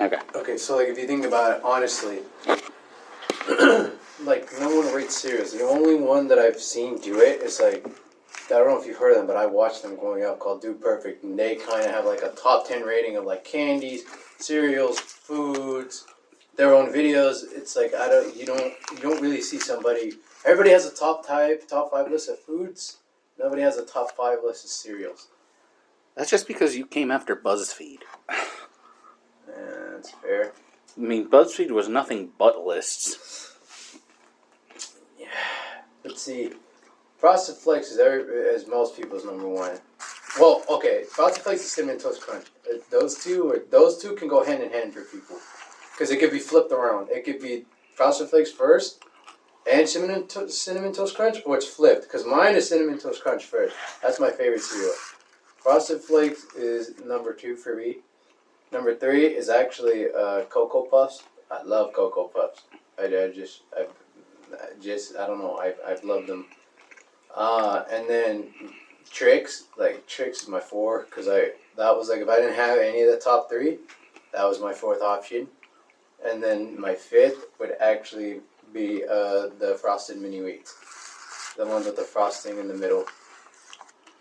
Okay. Okay, so like if you think about it honestly, like no one rates cereals. The only one that I've seen do it is like, I don't know if you've heard of them, but I watched them growing up, called Dude Perfect, and they kind of have like a top 10 rating of like candies, cereals, foods, their own videos. It's like you don't really see somebody. Everybody has a top 5 list of foods. Nobody has a top 5 list of cereals. That's just because you came after BuzzFeed. Yeah, that's fair. I mean, BuzzFeed was nothing but lists. Yeah. Let's see. Frosted Flakes is most people's number one. Well, okay, Frosted Flakes and Cinnamon Toast Crunch. Those two can go hand in hand for people, because it could be flipped around. It could be Frosted Flakes first, and Cinnamon Toast Crunch, or it's flipped. Because mine is Cinnamon Toast Crunch first. That's my favorite cereal. Frosted Flakes is number 2 for me. Number 3 is actually Cocoa Puffs. I love Cocoa Puffs. I don't know. I've loved them. And then Trix is my 4, because that was like, if I didn't have any of the top 3, that was my 4th option. And then my 5th would actually be the Frosted Mini Wheats, the ones with the frosting in the middle.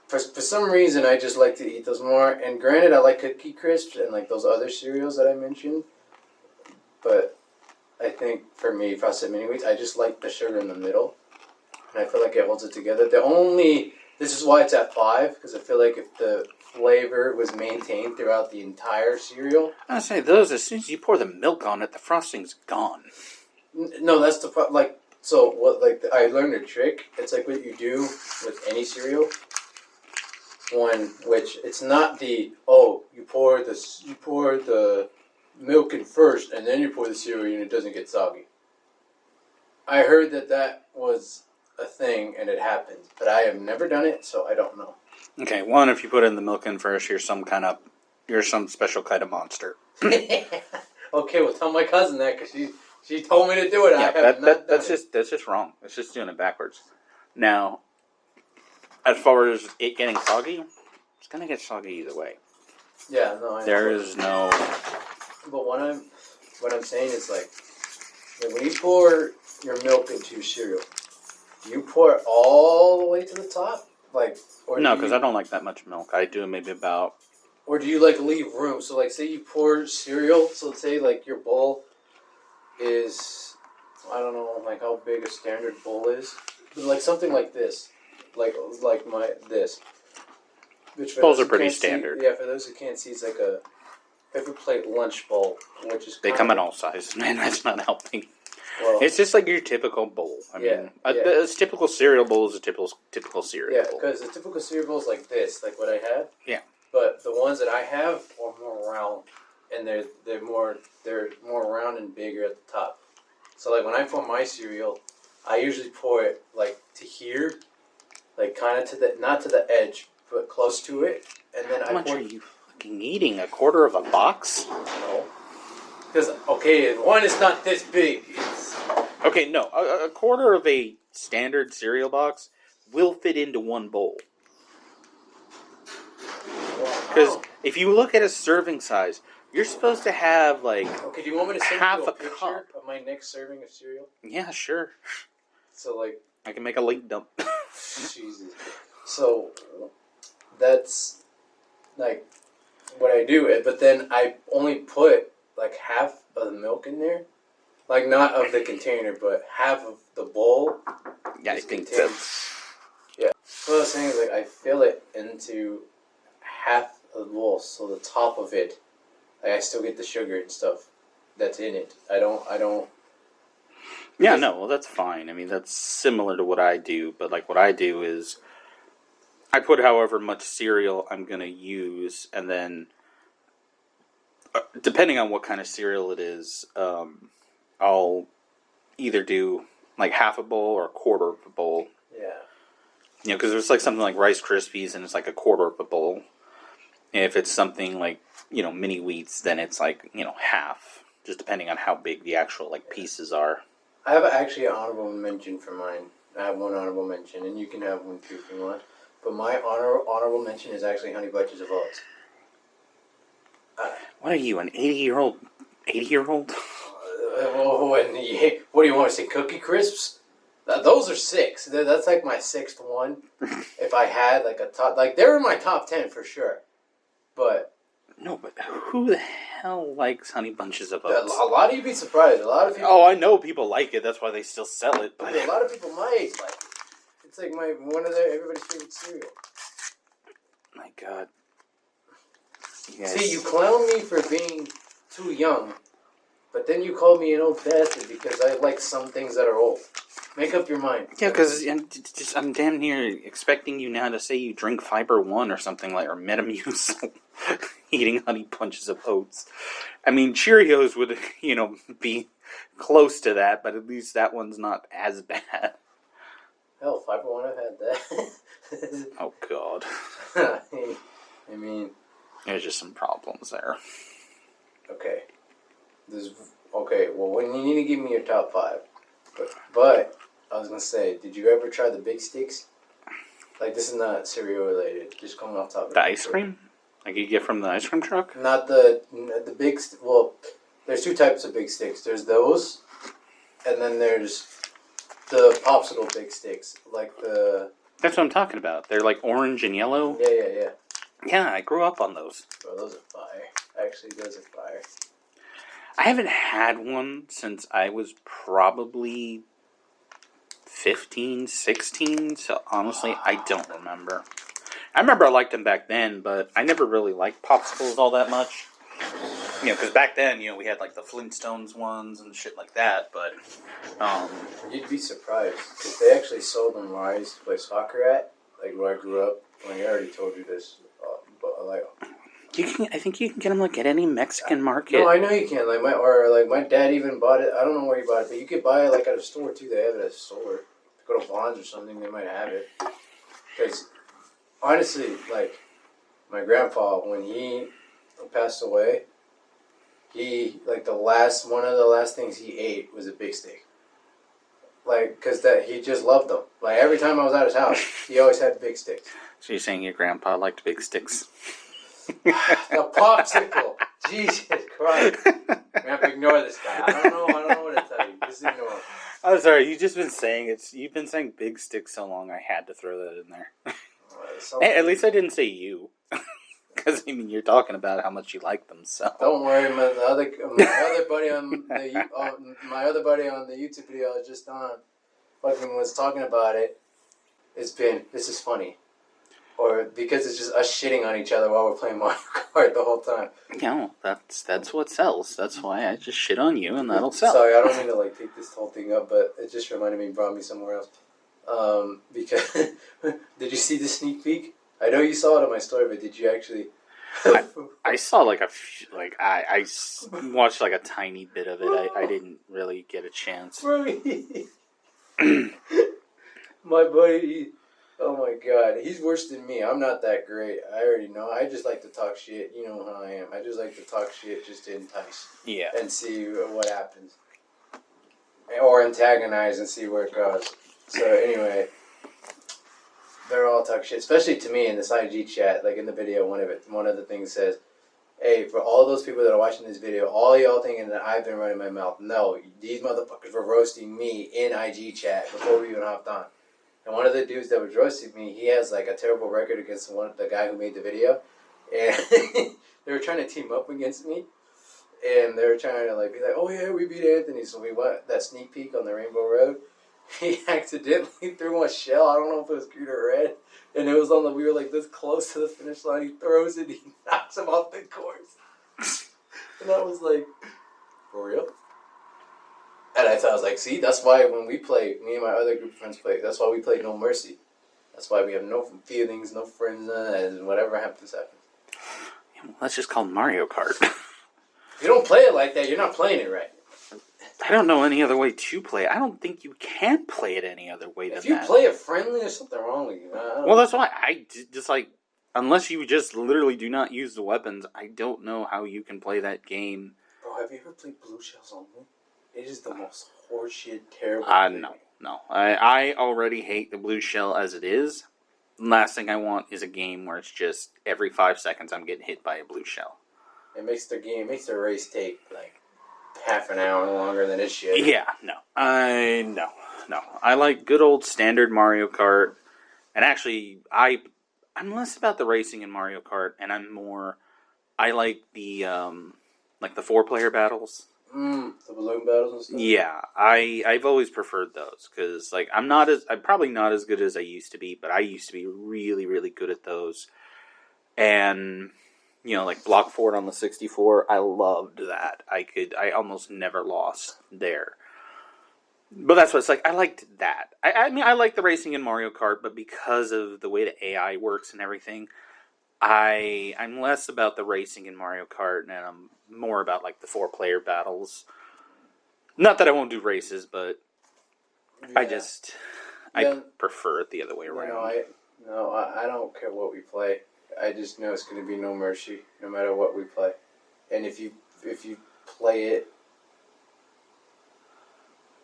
For some reason, I just like to eat those more. And granted, I like Cookie Crisps and like those other cereals that I mentioned, but I think for me, Frosted Mini Wheats, I just like the sugar in the middle. And I feel like it holds it together. This is why it's at 5, because I feel like if the flavor was maintained throughout the entire cereal. I say those, as soon as you pour the milk on it, the frosting's gone. No, that's the problem. Like, so what? Like, I learned a trick. It's like what you do with any cereal. One, which it's not you pour the milk in first, and then you pour the cereal, and it doesn't get soggy. I heard that was a thing, and it happened, but I have never done it, so I don't know. Okay, one, if you put in the milk in first, you're some special kind of monster. Okay, well, tell my cousin that, because she told me to do it. Yeah, that's just wrong. It's just doing it backwards. Now, as far as it getting soggy, it's gonna get soggy either way. Yeah, no, I know. There is no. But what I'm saying is like when you pour your milk into your cereal, do you pour it all the way to the top? No, because I don't like that much milk. I do maybe about. Or do you like leave room? So like, say you pour cereal. So say like your bowl is, I don't know, like how big a standard bowl is, but like something like this, like this. Which Bowls are pretty standard. For those who can't see, it's like a paper plate lunch bowl, which is. They come in all sizes, man. That's not helping. Well, it's just like your typical bowl. I mean, a typical cereal bowl is a typical cereal bowl. Yeah, because the typical cereal bowl is like this, like what I have. Yeah. But the ones that I have are more round, and they're more round and bigger at the top. So like when I pour my cereal, I usually pour it like to here, like kind of not to the edge, but close to it, and then How much are you fucking eating? A quarter of a box? No. Because, one is not this big. Okay, no. A quarter of a standard cereal box will fit into one bowl. Because if you look at a serving size, you're supposed to have like do you want me to send half you a picture cup of my next serving of cereal? Yeah, sure. So like I can make a link dump. Jesus. So that's like what I do. But then I only put like half of the milk in there, like not of the container, but half of the bowl. Yeah, I think that's. Yeah. So what I was saying is like I fill it into half of the bowl, so the top of it, like I still get the sugar and stuff that's in it. I don't. Yeah, no, well, that's fine. I mean, that's similar to what I do, but like what I do is I put however much cereal I'm going to use, and then depending on what kind of cereal it is, I'll either do like half a bowl or a quarter of a bowl. Yeah. You know, because there's like something like Rice Krispies, and it's like a quarter of a bowl. And if it's something like, mini wheats, then it's like, half, just depending on how big the actual like pieces are. I have actually an honorable mention for mine. I have one honorable mention, and you can have one too if you want. But my honorable mention is actually Honey Bunches of Oats. What are you, an 80-year-old 80-year-old? What do you want to say? Cookie Crisps? Those are 6. That's like my 6th one. If I had like a top, like they're in my top 10 for sure. But No, but who the hell likes Honey Bunches of a Oats? lot of you'd be surprised. A lot of people. Oh, I know people like it. That's why they still sell it. But a lot of people my age like it. It's like one of everybody's favorite cereal. My God. Yes. See, you clown me for being too young, but then you call me an old bastard because I like some things that are old. Make up your mind. Yeah, because I'm damn near expecting you now to say you drink Fiber One or something like, or Metamucil, eating Honey Bunches of Oats. I mean, Cheerios would, be close to that, but at least that one's not as bad. Hell, Fiber One, I've had that. Oh, God. I mean... There's just some problems there. Okay. Well, when you need to give me your top 5. But I was going to say, did you ever try the Big Sticks? Like, this is not cereal related. Just coming off top of the ice cream? Like you get from the ice cream truck? Not the big... Well, there's 2 types of Big Sticks. There's those, and then there's the popsicle Big Sticks. Like the... That's what I'm talking about. They're like orange and yellow. Yeah. Yeah, I grew up on those. Bro, those are fire. Actually, those are fire. I haven't had one since I was probably 15, 16, so honestly, I don't remember. I remember I liked them back then, but I never really liked popsicles all that much. Because back then, we had like the Flintstones ones and shit like that, but... You'd be surprised, because they actually sold them where I used to play soccer at, like where I grew up. I already told you this, but like... I think you can get them like at any Mexican market. No, I know you can. My dad even bought it. I don't know where he bought it, but you could buy it like at a store too. They have it at a store. Go to Vons or something, they might have it. Because honestly, like my grandpa, when he passed away, he one of the last things he ate was a Big Stick. Like, because he just loved them. Like every time I was at his house, he always had Big Sticks. So you're saying your grandpa liked Big Sticks? The popsicle. Jesus Christ. We have to ignore this guy. I don't know what to tell you. Just ignore him. I'm sorry, you've been saying Big Sticks so long, I had to throw that in there. Hey, at least I didn't say you. Because, you're talking about how much you like them, so. Don't worry, my other buddy on the YouTube video I was just on fucking was talking about it. This is funny. Or because it's just us shitting on each other while we're playing Mario Kart the whole time. No, that's what sells. That's why I just shit on you and that'll sell. Sorry, I don't mean to take this whole thing up, but it just reminded me, brought me somewhere else. Because did you see the sneak peek? I know you saw it on my story, but did you actually? I saw I watched a tiny bit of it. I didn't really get a chance. My buddy. Oh my God, he's worse than me. I'm not that great. I already know. I just like to talk shit. You know how I am. I just like to talk shit just to entice. Yeah. And see what happens. Or antagonize and see where it goes. So anyway, they're all talk shit, especially to me in this IG chat. Like in the video, one of the things says, "Hey, for all those people that are watching this video, all y'all thinking that I've been running my mouth. No, these motherfuckers were roasting me in IG chat before we even hopped on." And one of the dudes that was roasting me, he has a terrible record against the guy who made the video. And they were trying to team up against me. And they were trying to be like, "Oh yeah, we beat Anthony." So we went that sneak peek on the Rainbow Road. He accidentally threw a shell. I don't know if it was green or red. And it was we were this close to the finish line. He throws it, he knocks him off the course. And I was like, for real? And I was like, see, that's why when we play, me and my other group of friends play, that's why we play No Mercy. That's why we have no feelings, no friends, and whatever happens, happens. Yeah, well, that's just called Mario Kart. If you don't play it like that, you're not playing it right. I don't know any other way to play it. I don't think you can play it any other way than that. If you play it friendly, there's something wrong with you. Well, that's why I just unless you just literally do not use the weapons, I don't know how you can play that game. Bro, have you ever played Blue Shells Only? It is the most horseshit, terrible thing. No. I already hate the blue shell as it is. Last thing I want is a game where it's just every 5 seconds I'm getting hit by a blue shell. It makes the race take half an hour longer than it should. Yeah, no. No. I like good old standard Mario Kart. And actually, I'm less about the racing in Mario Kart, and I like the 4-player battles. The balloon battles and stuff. Yeah, I've always preferred those because like I'm probably not as good as I used to be, but I used to be really really good at those. And like Block Fort on the 64, I loved that. I almost never lost there. But that's what it's like. I liked that. I mean, I like the racing in Mario Kart, but because of the way the AI works and everything, I'm less about the racing in Mario Kart, and I'm more about like the 4-player battles. Not that I won't do races, but Yeah. I prefer it the other way around. I don't care what we play. I just know it's going to be no mercy, no matter what we play. And if you play it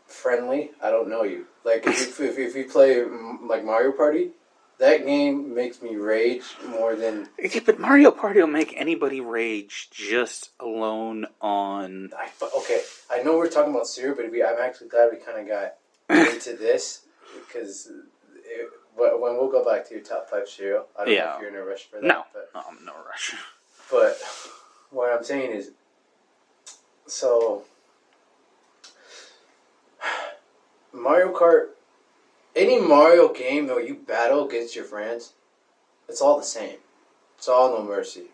friendly, I don't know you. Like if you play like Mario Party, that game makes me rage more than. Yeah, but Mario Party will make anybody rage just alone on. Okay, I know we're talking about cereal, but I'm actually glad we kind of got into this because when we'll go back to your top 5 cereal, I don't know if you're in a rush for that. No, I'm in no rush. But what I'm saying is, so Mario Kart, any Mario game where you battle against your friends, it's all the same. It's all no mercy,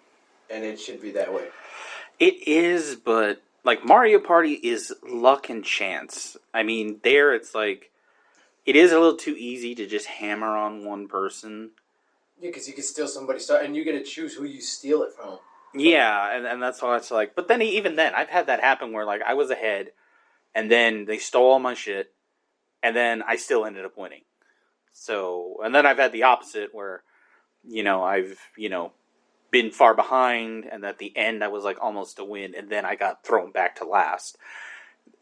and it should be that way. It is, but like Mario Party is luck and chance. I mean, there it's like it is a little too easy to just hammer on one person. Yeah, because you can steal somebody's stuff, and you get to choose who you steal it from. Yeah, and that's why it's like. But then even then, I've had that happen where like I was ahead, and then they stole all my shit, and then I still ended up winning. So, and then I've had the opposite where, I've been far behind, and at the end I was like almost to win, and then I got thrown back to last.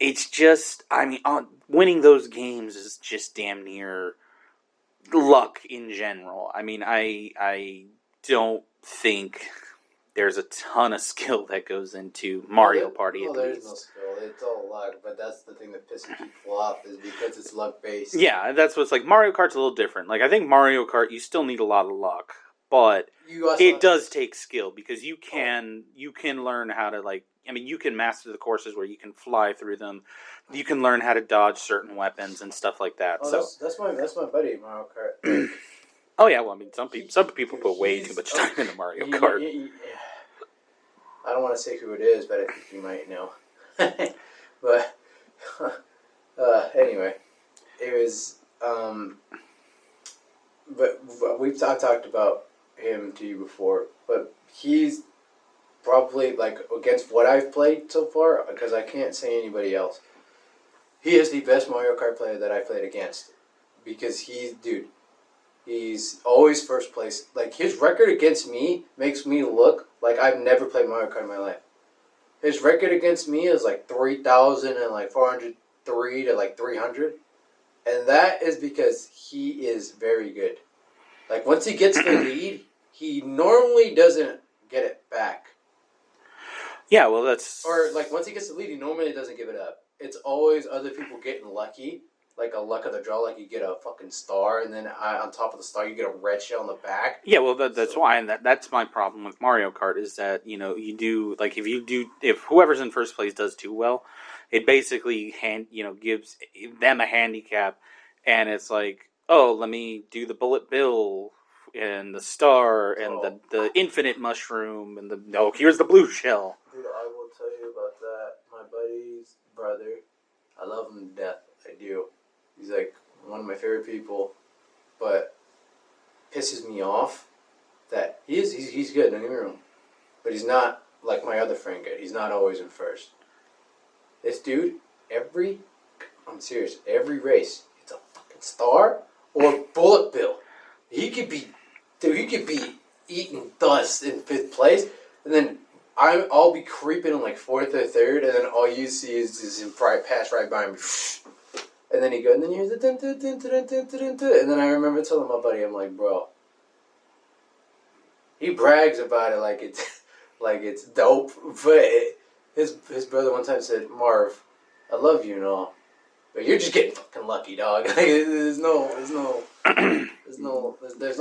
It's just, I mean, winning those games is just damn near luck in general. I mean, I don't think there's a ton of skill that goes into Mario Party at there's least. No skill. It's all luck, but that's the thing that pisses people off is because it's luck based. Yeah, that's what's like. Mario Kart's a little different. Like I think Mario Kart, you still need a lot of luck, but it does take skill because you can learn how to like. I mean, you can master the courses where you can fly through them. You can learn how to dodge certain weapons and stuff like that. Oh, so that's my buddy Mario Kart. oh yeah, well I mean some people put way too much time into Mario Kart. I don't want to say who it is, but I think you might know. But anyway, it was. But I've talked about him to you before, but he's probably like against what I've played so far because I can't say anybody else. He is the best Mario Kart player that I played against because he's always first place. Like his record against me makes me look like I've never played Mario Kart in my life. His record against me is like 3,000 and like 403 to like 300. And that is because he is very good. Like once he gets the lead, he normally doesn't get it back. Yeah, well that's... Or like once he gets the lead, he normally doesn't give it up. It's always other people getting lucky. Like a luck of the draw, like you get a fucking star, and then on top of the star, you get a red shell on the back. Yeah, well, that's why, and that's my problem with Mario Kart is that you do like if whoever's in first place does too well, it basically gives them a handicap, and it's like, oh, let me do the bullet bill and the star and the infinite mushroom and here's the blue shell. Dude, I will tell you about that. My buddy's brother, I love him to death. I do. He's like one of my favorite people, but pisses me off that he's good, don't get me wrong, but he's not like my other friend good. He's not always in first. This dude, I'm serious, every race, it's a fucking star or bullet bill. He could be eating dust in 5th place, and then I'll be creeping in like 4th or 3rd, and then all you see is just him pass right by me. And then he goes, and then here's the dun dun dun dun dun dun dun. And then I remember telling my buddy, I'm like, bro, he brags about it like it's dope, but his brother one time said, "Marv, I love you and all, but you're just getting fucking lucky, dog. Like, there's no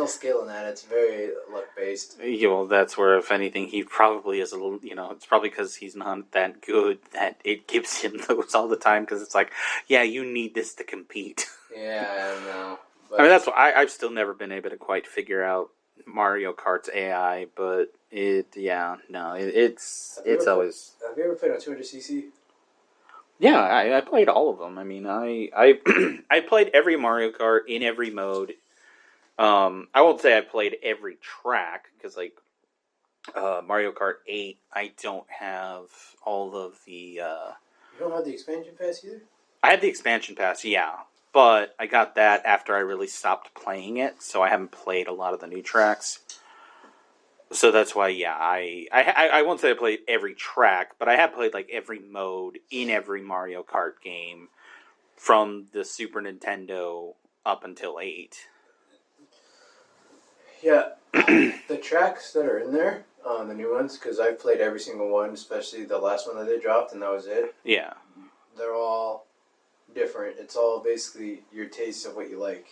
skill in that. It's very luck based." Yeah, well, that's where, if anything, he probably is a little, it's probably because he's not that good that it gives him those all the time, because it's like, yeah, you need this to compete. Yeah, I don't know. But I mean, that's why I've still never been able to quite figure out Mario Kart's AI, but it's always... Have you ever played on 200cc? Yeah, I played all of them. I mean, I I played every Mario Kart in every mode. I won't say I played every track, because like Mario Kart 8, I don't have all of the. You don't have the expansion pass either? I had the expansion pass, yeah, but I got that after I really stopped playing it, so I haven't played a lot of the new tracks. So that's why, yeah, I won't say I played every track, but I have played like every mode in every Mario Kart game from the Super Nintendo up until 8. Yeah, the tracks that are in there, the new ones, because I've played every single one, especially the last one that they dropped, and that was it. Yeah. They're all different. It's all basically your taste of what you like.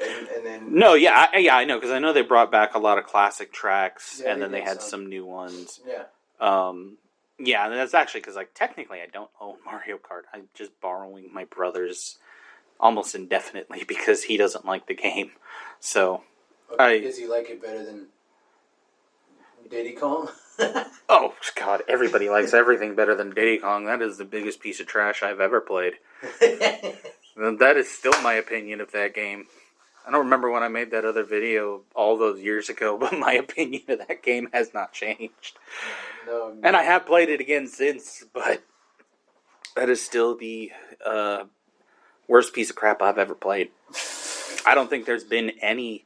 And then... No, yeah, I know, because I know they brought back a lot of classic tracks, Yeah, and then they had some. some new ones. Yeah. Yeah, and that's actually because, like, technically I don't own Mario Kart. I'm just borrowing my brother's almost indefinitely because he doesn't like the game. So, Does he like it better than Diddy Kong? Oh, God, everybody likes everything better than Diddy Kong. That is the biggest piece of trash I've ever played. That is still my opinion of that game. I don't remember when I made that other video all those years ago, but my opinion of that game has not changed. No. And I have played it again since, but that is still the worst piece of crap I've ever played. I don't think there's been any...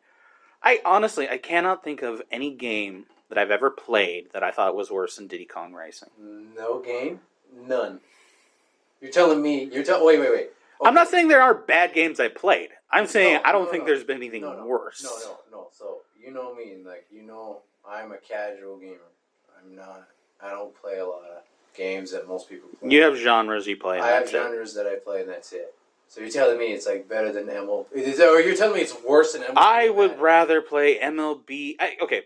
I cannot think of any game that I've ever played that I thought was worse than Diddy Kong Racing. No game? None. You're telling me... Wait. Okay. I'm not saying there are bad games I played. I'm saying I don't think there's been anything worse. No. So, you know me, like, I'm a casual gamer. I don't play a lot of games that most people play. You have genres you play, and I have genres that I play, and that's it. So you're telling me it's, like, better than MLB? Or you're telling me it's worse than MLB? I would rather play MLB... Okay,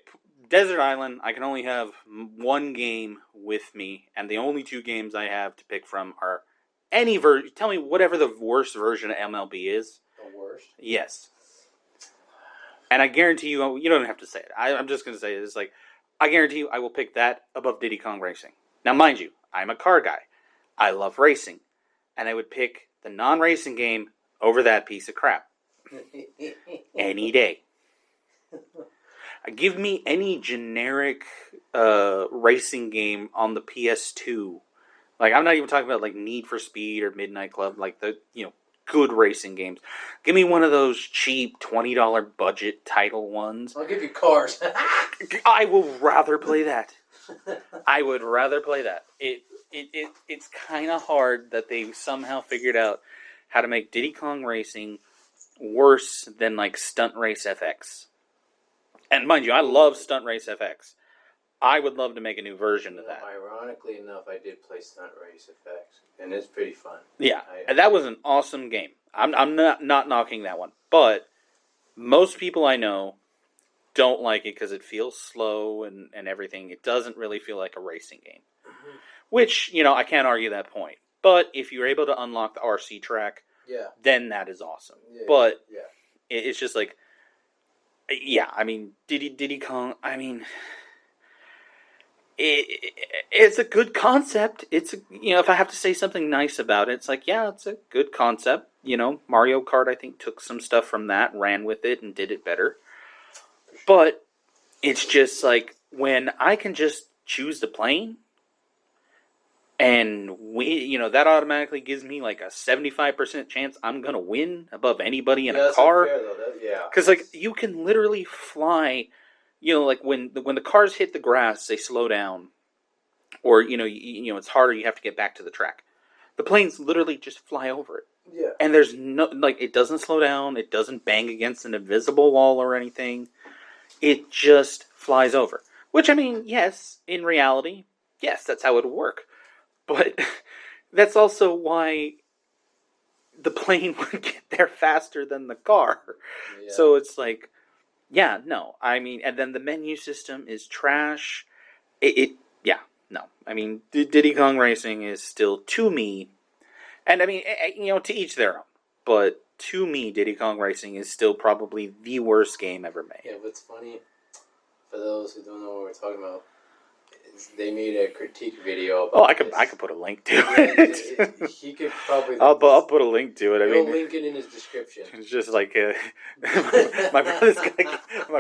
Desert Island, I can only have one game with me, and the only two games I have to pick from are any version. Tell me whatever the worst version of MLB is. The worst? Yes. And I guarantee you, you don't have to say it. I'm just going to say it. It's like, I guarantee you I will pick that above Diddy Kong Racing. Now, mind you, I'm a car guy. I love racing. And I would pick the non-racing game over that piece of crap. Any day. Give me any generic racing game on the PS2. Like, I'm not even talking about, like, Need for Speed or Midnight Club, like the, good racing games. Give me one of those cheap $20 budget title ones. I'll give you Cars. I will rather play that. I would rather play that. It's kind of hard that they somehow figured out how to make Diddy Kong Racing worse than, like, Stunt Race FX. And mind you, I love Stunt Race FX. I would love to make a new version of that. Ironically enough, I did play Stunt Race FX, and it's pretty fun. Yeah, and that was an awesome game. I'm not knocking that one. But most people I know don't like it because it feels slow and everything. It doesn't really feel like a racing game. Mm-hmm. Which, I can't argue that point. But if you're able to unlock the RC track, then that is awesome. Yeah, but it's just like... Yeah, I mean, Diddy Kong, I mean, it's a good concept. It's, if I have to say something nice about it, it's like, yeah, it's a good concept. Mario Kart, I think, took some stuff from that, ran with it, and did it better. But it's just like, when I can just choose the plane, and that automatically gives me like a 75% chance I'm gonna win above anybody in a car. Because like you can literally fly, like when the cars hit the grass, they slow down, or it's harder. You have to get back to the track. The planes literally just fly over it. Yeah. And there's no it doesn't slow down. It doesn't bang against an invisible wall or anything. It just flies over. Which, I mean, yes, in reality, yes, that's how it would work. But that's also why the plane would get there faster than the car. Yeah. So it's like, yeah, no. I mean, and then the menu system is trash. Yeah, no. I mean, Diddy Kong Racing is still, to me, and I mean, to each their own. But to me, Diddy Kong Racing is still probably the worst game ever made. Yeah, what's funny, for those who don't know what we're talking about, is they made a critique video about I could put a link to it. He could probably. I'll put a link to it. He'll link it in his description. It's just like my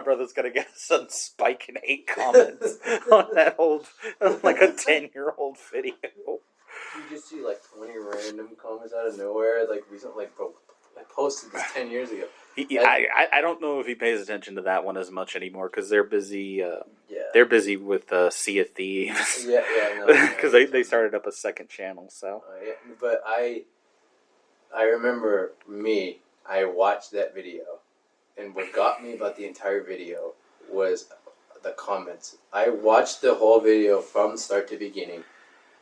brother's gonna get some spike and hate comments on that old, like a 10-year-old video. You just see like 20 random comments out of nowhere, like recently, like, bro, I posted this 10 years ago. I don't know if he pays attention to that one as much anymore because they're busy. Yeah. They're busy with Sea of Thieves. Yeah, Because they started up a second channel. So. Yeah, but I remember I watched that video, and what got me about the entire video was the comments. I watched the whole video from start to beginning,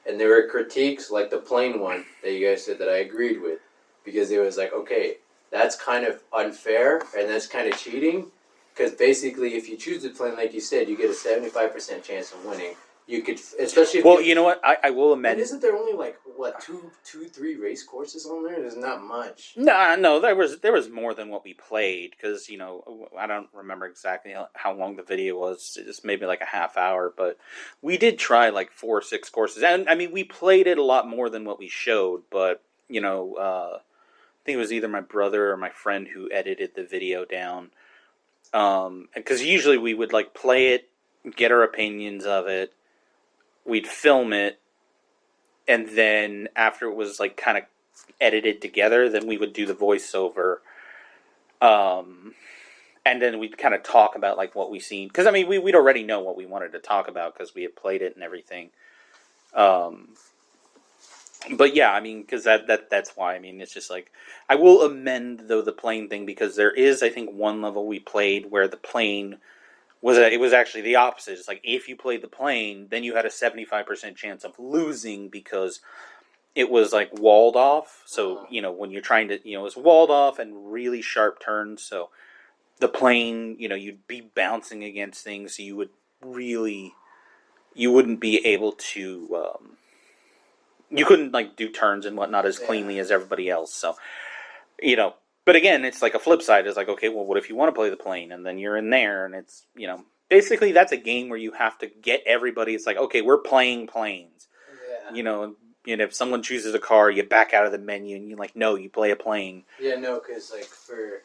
and there were critiques like the plane one that you guys said that I agreed with, because it was like, okay, that's kind of unfair and that's kind of cheating, because basically if you choose the plane like you said, you get a 75% chance of winning. You could, especially if you know what? I will amend. And isn't there only like what two, 3 race courses on there? There's not much. No, there was more than what we played because I don't remember exactly how long the video was. Just maybe like a half hour, but we did try like 4 or 6 courses, and I mean we played it a lot more than what we showed. But I think it was either my brother or my friend who edited the video down, because usually we would like play it, get our opinions of it. We'd film it, and then after it was like kind of edited together, then we would do the voiceover, and then we'd kind of talk about like what we seen, because I mean we'd already know what we wanted to talk about because we had played it and everything. But yeah, I mean, because that's why. I mean, it's just like I will amend though the plane thing, because there is, I think, one level we played where the plane it was actually the opposite. It's like if you played the plane, then you had a 75% chance of losing because it was like walled off. So when you're trying to, it was walled off and really sharp turns. So the plane, you'd be bouncing against things. So you wouldn't be able to. You couldn't like do turns and whatnot as cleanly as everybody else. So But again, it's like a flip side. It's like, okay, well, what if you want to play the plane? And then you're in there, and it's, basically that's a game where you have to get everybody. It's like, okay, we're playing planes. Yeah. And if someone chooses a car, you back out of the menu, and you're like, no, you play a plane. Yeah, no, because, like, for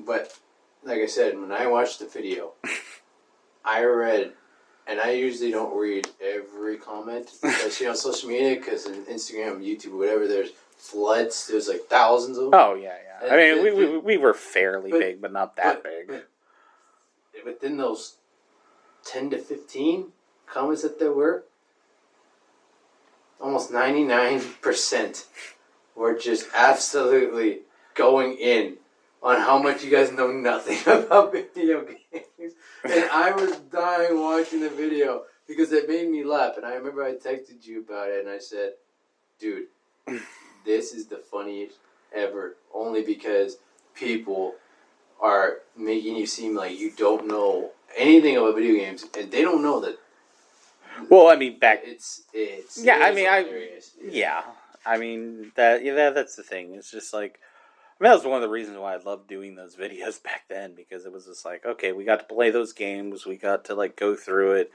but, like I said, when I watched the video, I read... And I usually don't read every comment, especially on social media, because in Instagram, YouTube, whatever, there's floods. There's like thousands of them. Oh, yeah. And I mean, we were fairly big, but not that big. But within those 10 to 15 comments that there were, almost 99% were just absolutely going in on how much you guys know nothing about video games. And I was dying watching the video because it made me laugh. And I remember I texted you about it and I said, dude, this is the funniest ever. Only because people are making you seem like you don't know anything about video games. And they don't know that. Well, I mean, it's yeah, I mean, hilarious. Yeah. I mean, that's the thing. It's just like, that was one of the reasons why I loved doing those videos back then, because it was just like, okay, we got to play those games, we got to like go through it,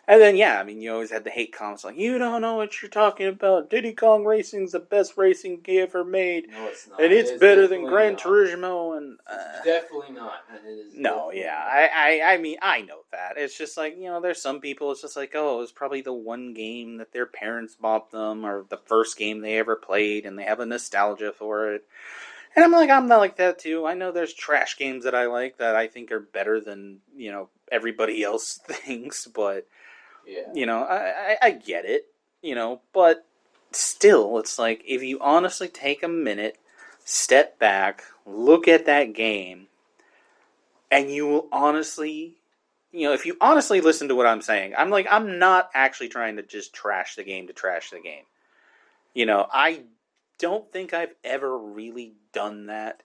and then yeah, I mean, you always had the hate comments like, you don't know what you're talking about. Diddy Kong Racing's the best racing game ever made. No, it's not. And it's better than Gran Turismo. And definitely not. It is no, yeah, I mean, I know that. It's just like, there's some people. It's just like, oh, it was probably the one game that their parents bought them, or the first game they ever played, and they have a nostalgia for it. And I'm not like that too. I know there's trash games that I like that I think are better than, everybody else thinks, but, I get it, but still, it's like, if you honestly take a minute, step back, look at that game, and you will honestly, if you honestly listen to what I'm saying, I'm not actually trying to just trash the game to trash the game. I don't think I've ever really done that,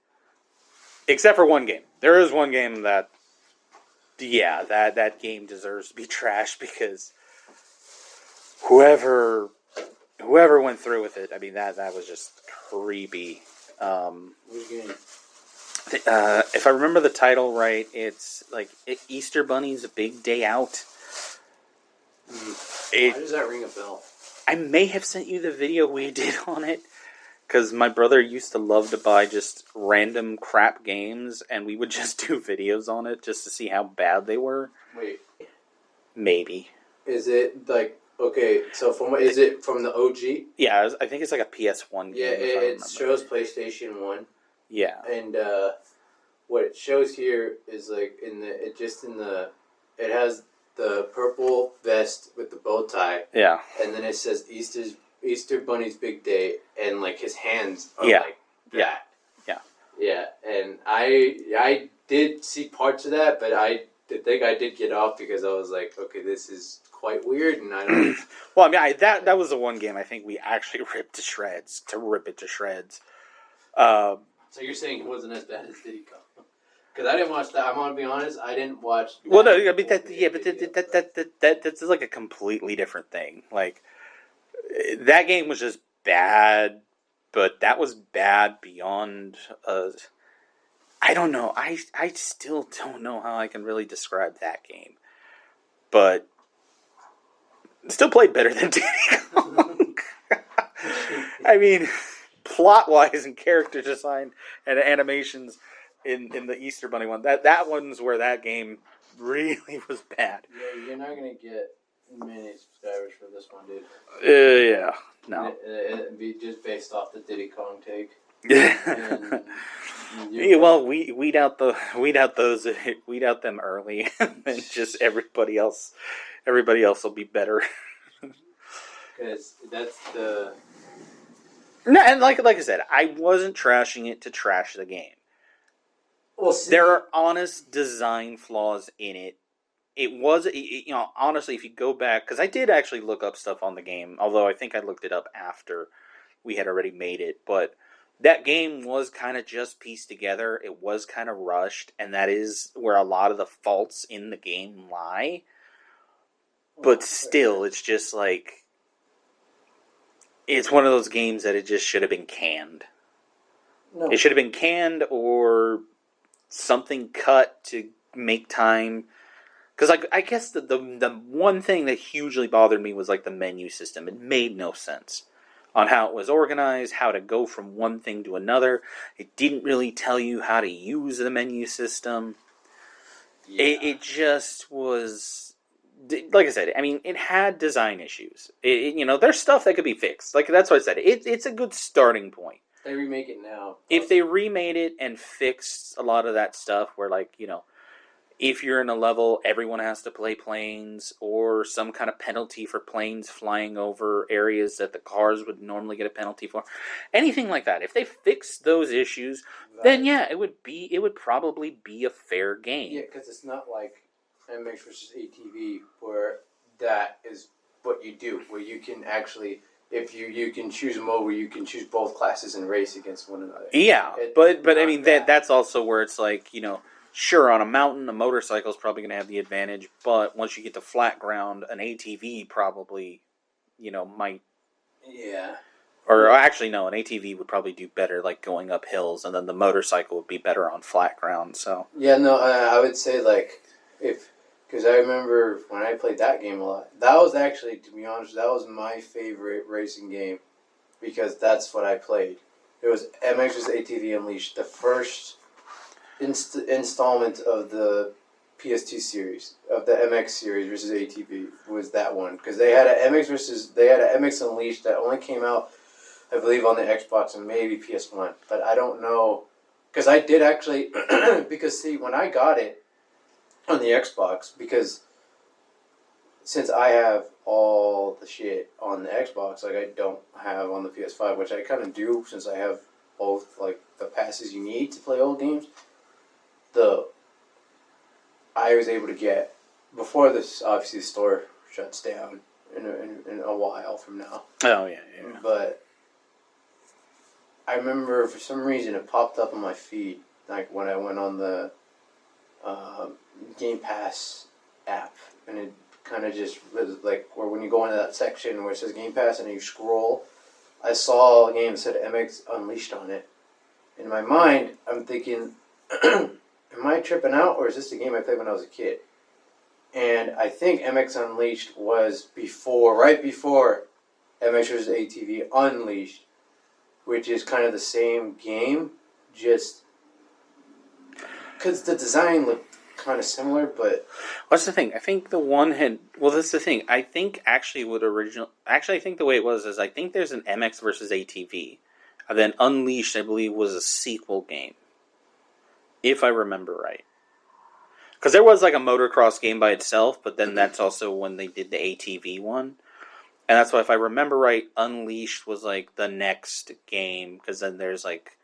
except for one game. There is one game that, yeah, that game deserves to be trashed because whoever went through with it, I mean that was just creepy. Which game? If I remember the title right, it's like Easter Bunny's Big Day Out. Why does that ring a bell? I may have sent you the video we did on it, because my brother used to love to buy just random crap games, and we would just do videos on it just to see how bad they were. Wait. Maybe. Is it like, okay, so is it from the OG? Yeah, I think it's like a PS1 game. Yeah, it shows PlayStation 1. Yeah. And what it shows here is like it has the purple vest with the bow tie. Yeah. And then it says Easter Bunny's Big Day, and like his hands are Yeah. like that. Yeah. Yeah, and I did see parts of that, but I think I did get off because I was like, okay, this is quite weird, and I don't. Well, I mean, that was the one game I think we actually ripped to shreds. So you're saying it wasn't as bad as Diddy Kong? Because I didn't watch that. I'm gonna be honest. I didn't watch. Well, no, I mean that's like a completely different thing. Like that game was just bad, but that was bad beyond. I don't know. I still don't know how I can really describe that game, but still played better than Diddy Kong. I mean, plot wise and character design and animations in the Easter Bunny one, that one's where that game really was bad. Yeah, you're not gonna get many subscribers for this one, dude. Yeah, no. It'd be just based off the Diddy Kong take. Yeah. Well, weed out them early, and just everybody else will be better. Because that's the. No, and like I said, I wasn't trashing it to trash the game. Well, see, there are honest design flaws in it. It was, honestly, if you go back, because I did actually look up stuff on the game, although I think I looked it up after we had already made it, but that game was kind of just pieced together. It was kind of rushed, and that is where a lot of the faults in the game lie. But still, it's just like, it's one of those games that it just should have been canned. No. It should have been canned or something cut to make time. Because I guess the one thing that hugely bothered me was like the menu system. It made no sense on how it was organized, how to go from one thing to another. It didn't really tell you how to use the menu system. Yeah. It just was, like I said, I mean, it had design issues. There's stuff that could be fixed. Like, that's what I said. It's a good starting point. They remake it now. If they remade it and fixed a lot of that stuff where, like, if you're in a level, everyone has to play planes, or some kind of penalty for planes flying over areas that the cars would normally get a penalty for. Anything like that. If they fixed those issues, then yeah, it would probably be a fair game. Yeah, because it's not like MX versus ATV where that is what you do, where you can actually, if you can choose a mode where you can choose both classes and race against one another. Yeah, but I mean that's also where it's like, sure, on a mountain, a motorcycle is probably going to have the advantage, but once you get to flat ground, an ATV probably, might. Yeah. Or actually, no, an ATV would probably do better, like going up hills, and then the motorcycle would be better on flat ground. So. Yeah, no, I would say because I remember when I played that game a lot. That was actually, to be honest, that was my favorite racing game, because that's what I played. It was MX vs. ATV Unleashed, the first installment of the PS2 series, of the MX series versus ATV, was that one, because they had an MX Unleashed that only came out, I believe, on the Xbox and maybe PS1, but I don't know, because I did actually, because see, when I got it on the Xbox, because since I have all the shit on the Xbox, like I don't have on the PS5, which I kind of do since I have both, like, the passes you need to play old games. I was able to get before this, obviously the store shuts down in a while from now. Oh yeah. But I remember for some reason it popped up on my feed, like when I went on the Game Pass app, and it kind of just was like, or when you go into that section where it says Game Pass and you scroll, I saw a game that said MX Unleashed on it. In my mind, I'm thinking, am I tripping out, or is this the game I played when I was a kid? And I think MX Unleashed was right before MX vs. ATV Unleashed, which is kind of the same game, just because the design looked kind of similar, but... What's the thing? I think the one had... Well, that's the thing. I think actually I think the way it was is I think there's an MX versus ATV. And then Unleashed, I believe, was a sequel game. If I remember right. Because there was like a motocross game by itself, but then that's also when they did the ATV one. And that's why, if I remember right, Unleashed was like the next game. Because then there's like...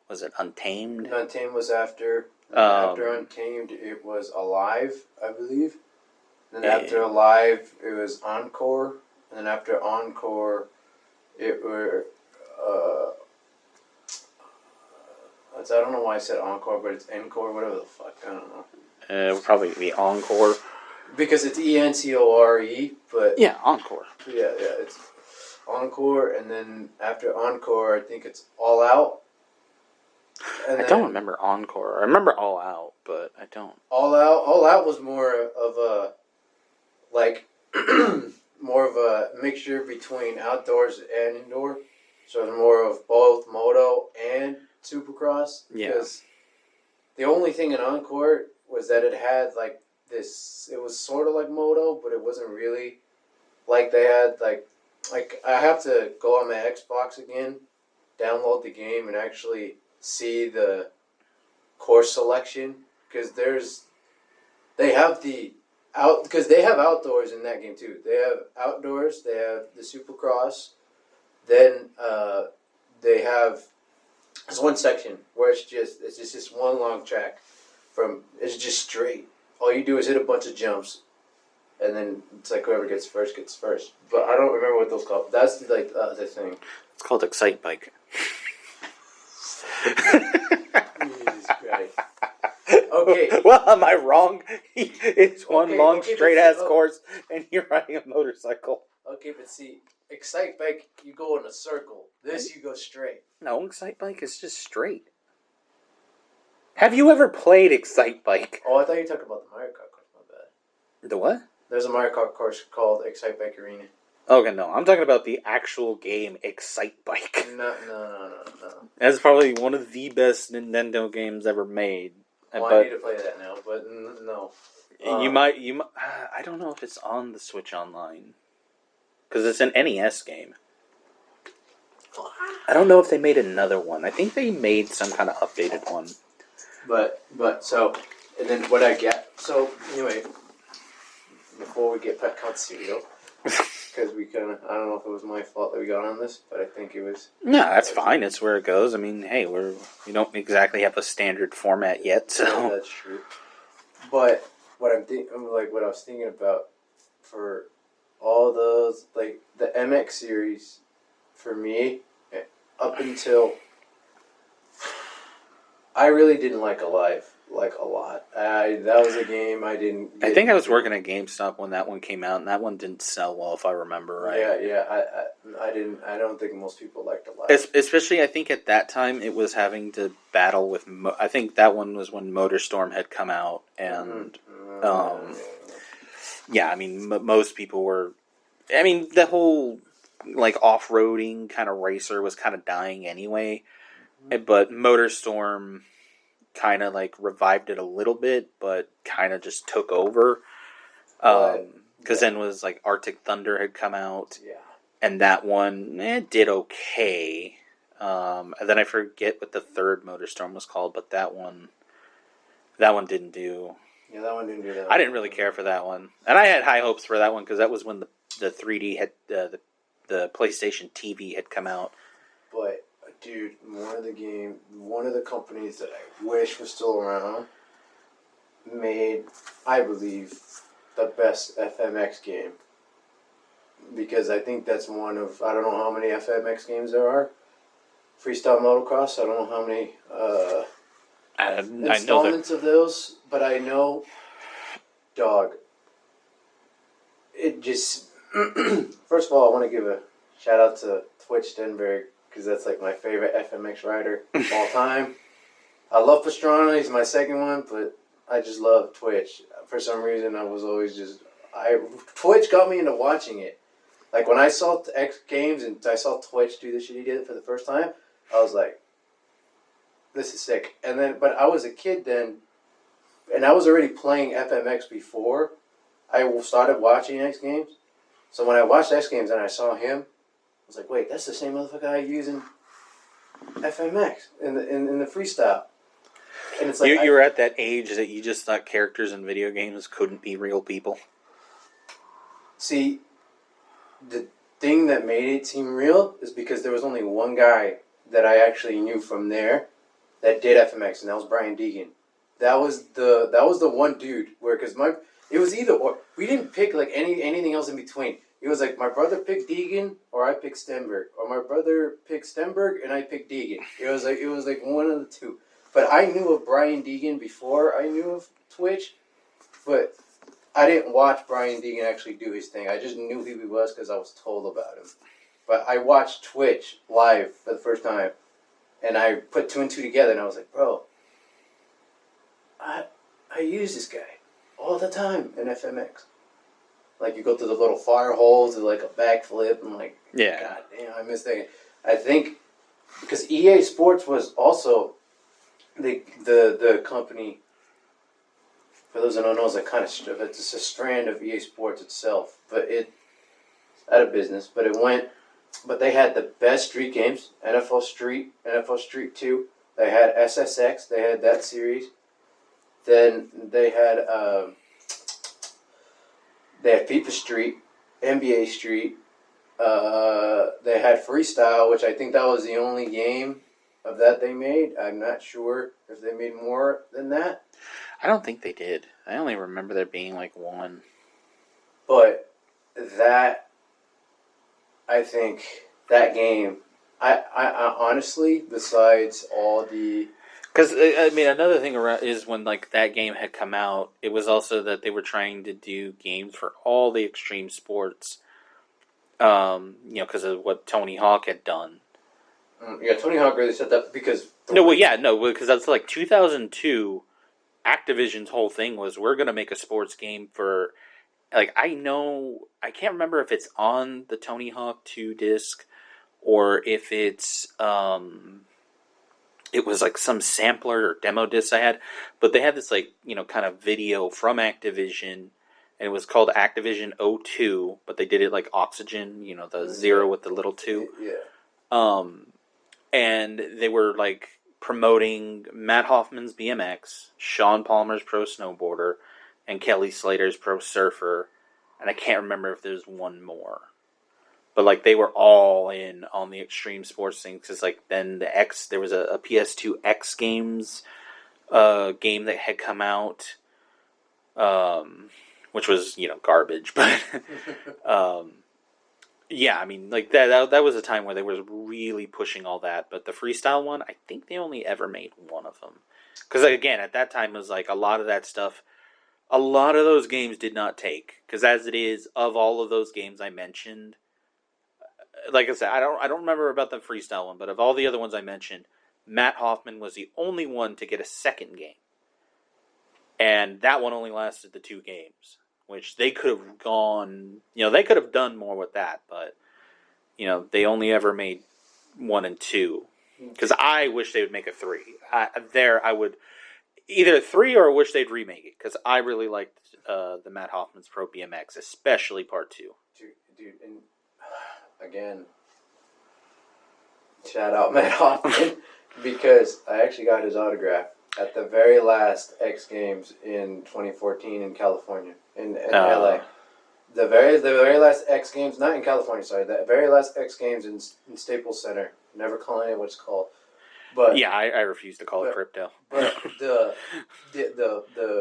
Was it Untamed? Untamed was after... after Untamed, it was Alive, I believe. Then after Alive, it was Encore. And then after Encore, it were... I don't know why I said Encore, but it's Encore, whatever the fuck, I don't know. It would probably be Encore. Because it's ENCORE, but... Yeah, Encore. Yeah, it's Encore, and then after Encore, I think it's All Out. I don't remember Encore. I remember All Out, but I don't. All Out was more of a, like, more of a mixture between outdoors and indoor. So it's more of both moto and supercross. Yeah. Because the only thing in Encore was that it had, like, this, it was sort of like moto, but it wasn't really like they had, like I have to go on my Xbox again, download the game, and actually see the course selection, because they have outdoors in that game too. They have outdoors, they have the Supercross, then they have there's one section where it's just this one long track it's just straight. All you do is hit a bunch of jumps, and then it's like whoever gets first gets first. But I don't remember what those called. That's like the thing. It's called Excite Bike. Jesus Christ. Okay. Well, am I wrong? It's one long straight ass but course, and you're riding a motorcycle. Okay, but see, Excite Bike, you go in a circle. This, you go straight. No, Excite Bike is just straight. Have you ever played Excite Bike? Oh, I thought you were talking about the Mario Kart course. My bad. The what? There's a Mario Kart course called Excite Bike Arena. Okay, no, I'm talking about the actual game Excite Bike. No. That's probably one of the best Nintendo games ever made. Well, I need to play that now, but no. You might. I don't know if it's on the Switch Online, because it's an NES game. I don't know if they made another one. I think they made some kind of updated one. But so, and then what I get. So anyway, before we get pet caught cereal, because we kind of, I don't know if it was my fault that we got on this, but I think it was. No, that's fine. It's where it goes. I mean, hey, we don't exactly have a standard format yet, so. Yeah, that's true. But what what I was thinking about for all those, like the MX series, for me, up until I really didn't like Alive a lot. That was a game I didn't. I think I was working at GameStop when that one came out, and that one didn't sell well, if I remember right. Yeah. I didn't. I don't think most people liked Alive. Especially, I think at that time it was having to battle with. I think that one was when MotorStorm had come out, and yeah, I mean, most people were. I mean, the whole like off-roading kind of racer was kind of dying anyway, but MotorStorm kind of like revived it a little bit, but kind of just took over. Because then was like Arctic Thunder had come out, and that one did okay. And then I forget what the third MotorStorm was called, but that one didn't do. Yeah, that one didn't do that. I didn't really care for that one, and I had high hopes for that one because that was when the 3D had the PlayStation TV had come out. But dude, one of the companies that I wish was still around made, I believe, the best FMX game because I think that's one of I don't know how many FMX games there are. Freestyle motocross. I don't know how many I know that. installments of those, but I know, dog. It just first of all, I want to give a shout out to Twitch Stenberg because that's like my favorite FMX rider of all time. I love Pastrana; he's my second one, but I just love Twitch. For some reason, I was always Twitch got me into watching it. Like when I saw X Games and I saw Twitch do the shit he did for the first time, I was like, "This is sick." And then, but I was a kid then, and I was already playing FMX before I started watching X Games. So when I watched X Games and I saw him, I was like, "Wait, that's the same motherfucker I use in FMX in the freestyle." And it's like you were at that age that you just thought characters in video games couldn't be real people. See, the thing that made it seem real is because there was only one guy that I actually knew from there that did FMX, and that was Brian Deegan. That was the one dude where it was either or. We didn't pick like anything else in between. It was like my brother picked Deegan or I picked Stenberg, or my brother picked Stenberg and I picked Deegan. It was like one of the two. But I knew of Brian Deegan before I knew of Twitch, but I didn't watch Brian Deegan actually do his thing. I just knew who he was because I was told about him. But I watched Twitch live for the first time, and I put two and two together, and I was like, bro, I use this guy all the time in FMX. Like, you go through the little fire holes, do like a backflip, and like, Yeah. God damn, I missed that. I think, because EA Sports was also the company, for those that don't know, it's a strand of EA Sports itself, but it's out of business. But they had the best street games: NFL Street, NFL Street 2. They had SSX. They had that series. Then they had FIFA Street, NBA Street. They had Freestyle, which I think that was the only game of that they made. I'm not sure if they made more than that. I don't think they did. I only remember there being like one. But I think that game, I honestly, besides all the... Because, I mean, another thing is when like that game had come out, it was also that they were trying to do games for all the extreme sports, because of what Tony Hawk had done. Yeah, Tony Hawk really said that because... because that's like 2002, Activision's whole thing was, we're going to make a sports game for... Like, I can't remember if it's on the Tony Hawk 2 disc, or if it's, it was like some sampler or demo disc I had, but they had this like, kind of video from Activision, and it was called Activision O2, but they did it like Oxygen, the zero with the little 2. Yeah. And they were like promoting Matt Hoffman's BMX, Sean Palmer's Pro Snowboarder, and Kelly Slater's Pro Surfer, and I can't remember if there's one more. But like they were all in on the extreme sports thing, because like then there was a PS2 X Games game that had come out, which was garbage, but yeah, I mean like that was a time where they were really pushing all that. But the freestyle one, I think they only ever made one of them, because like, again, at that time it was like a lot of that stuff. A lot of those games did not take, because as it is, of all of those games I mentioned, like I said, I don't remember about the freestyle one, but of all the other ones I mentioned, Matt Hoffman was the only one to get a second game, and that one only lasted the 2 games, which they could have gone, they could have done more with that, but they only ever made 1 and 2, because I wish they would make a 3. I would. Either 3 or I wish they'd remake it, because I really liked the Matt Hoffman's Pro BMX, especially Part 2. Dude, and again, shout out Matt Hoffman, because I actually got his autograph at the very last X Games in 2014 in California, in LA. The very last X Games, not in California, sorry, the very last X Games in Staples Center. Never calling it what it's called. But Yeah, I refuse to call it crypto. But the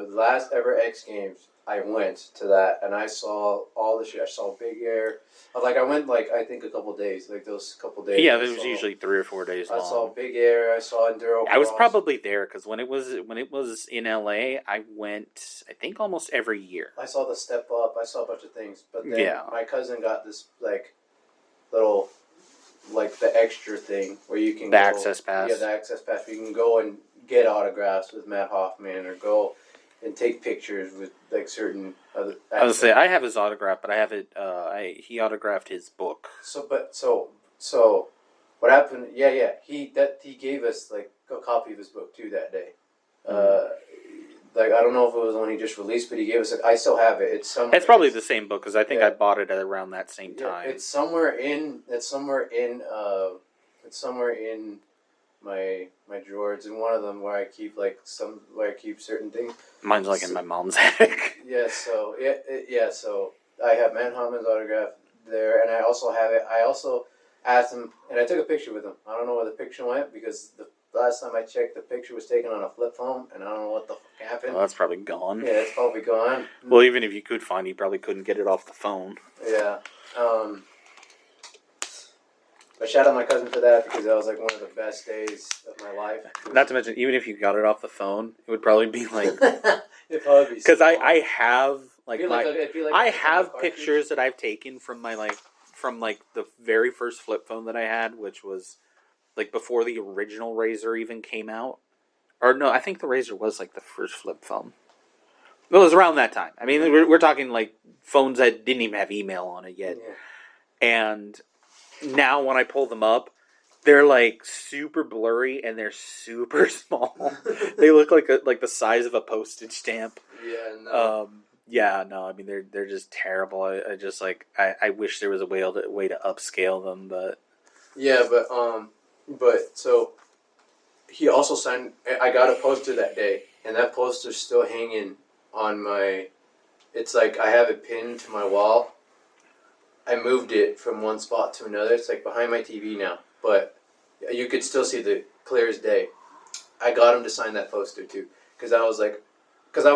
last ever X Games, I went to that and I saw all the shit. I saw Big Air. Like I went like I think a couple days, like those couple days. Yeah, it was usually 3 or 4 days I long. saw Big Air. I saw Enduro Cross. I was probably there because when it was in LA, I went. I think almost every year. I saw the Step Up. I saw a bunch of things, but then Yeah. my cousin got this like little like the extra thing where you can The go, access pass. Yeah, the access pass. Where you can go and get autographs with Matt Hoffman or go and take pictures with like certain other. I was say I have his autograph, but I have it. He autographed his book. So what happened? Yeah. He gave us like a copy of his book too that day. Like I don't know if it was when he just released, but he gave us. I still have it. It's somewhere. It's probably the same book because I think I bought it at around that same time. It's somewhere in. It's somewhere in my drawers. In one of them where I keep certain things. Mine's like in my mom's attic. Yeah. So So I have Matt Hoffman's autograph there, and I also have it. I also asked him, and I took a picture with him. I don't know where the picture went because the last time I checked, the picture was taken on a flip phone, and I don't know what the fuck happened. Well, that's probably gone. Yeah, it's probably gone. Well, even if you could find it, you probably couldn't get it off the phone. Yeah. But shout out my cousin for that because that was like one of the best days of my life. Not to mention, even if you got it off the phone, it would probably be like it'd probably be because I have like I have pictures that I've taken from my from the very first flip phone that I had, which was like before the original Razor even came out. Or no, I think the Razor was like the first flip phone. It was around that time. I mean, we're talking like phones that didn't even have email on it yet. Yeah. And now when I pull them up, they're like super blurry and they're super small. They look like the size of a postage stamp. Yeah, no. No, I mean they're just terrible. I just like I wish there was a way to upscale them, but yeah, but so he also signed. I got a poster that day, and that poster's still hanging on my. It's like I have it pinned to my wall. I moved it from one spot to another. It's like behind my TV now, but you could still see the clear as day. I got him to sign that poster too, because I was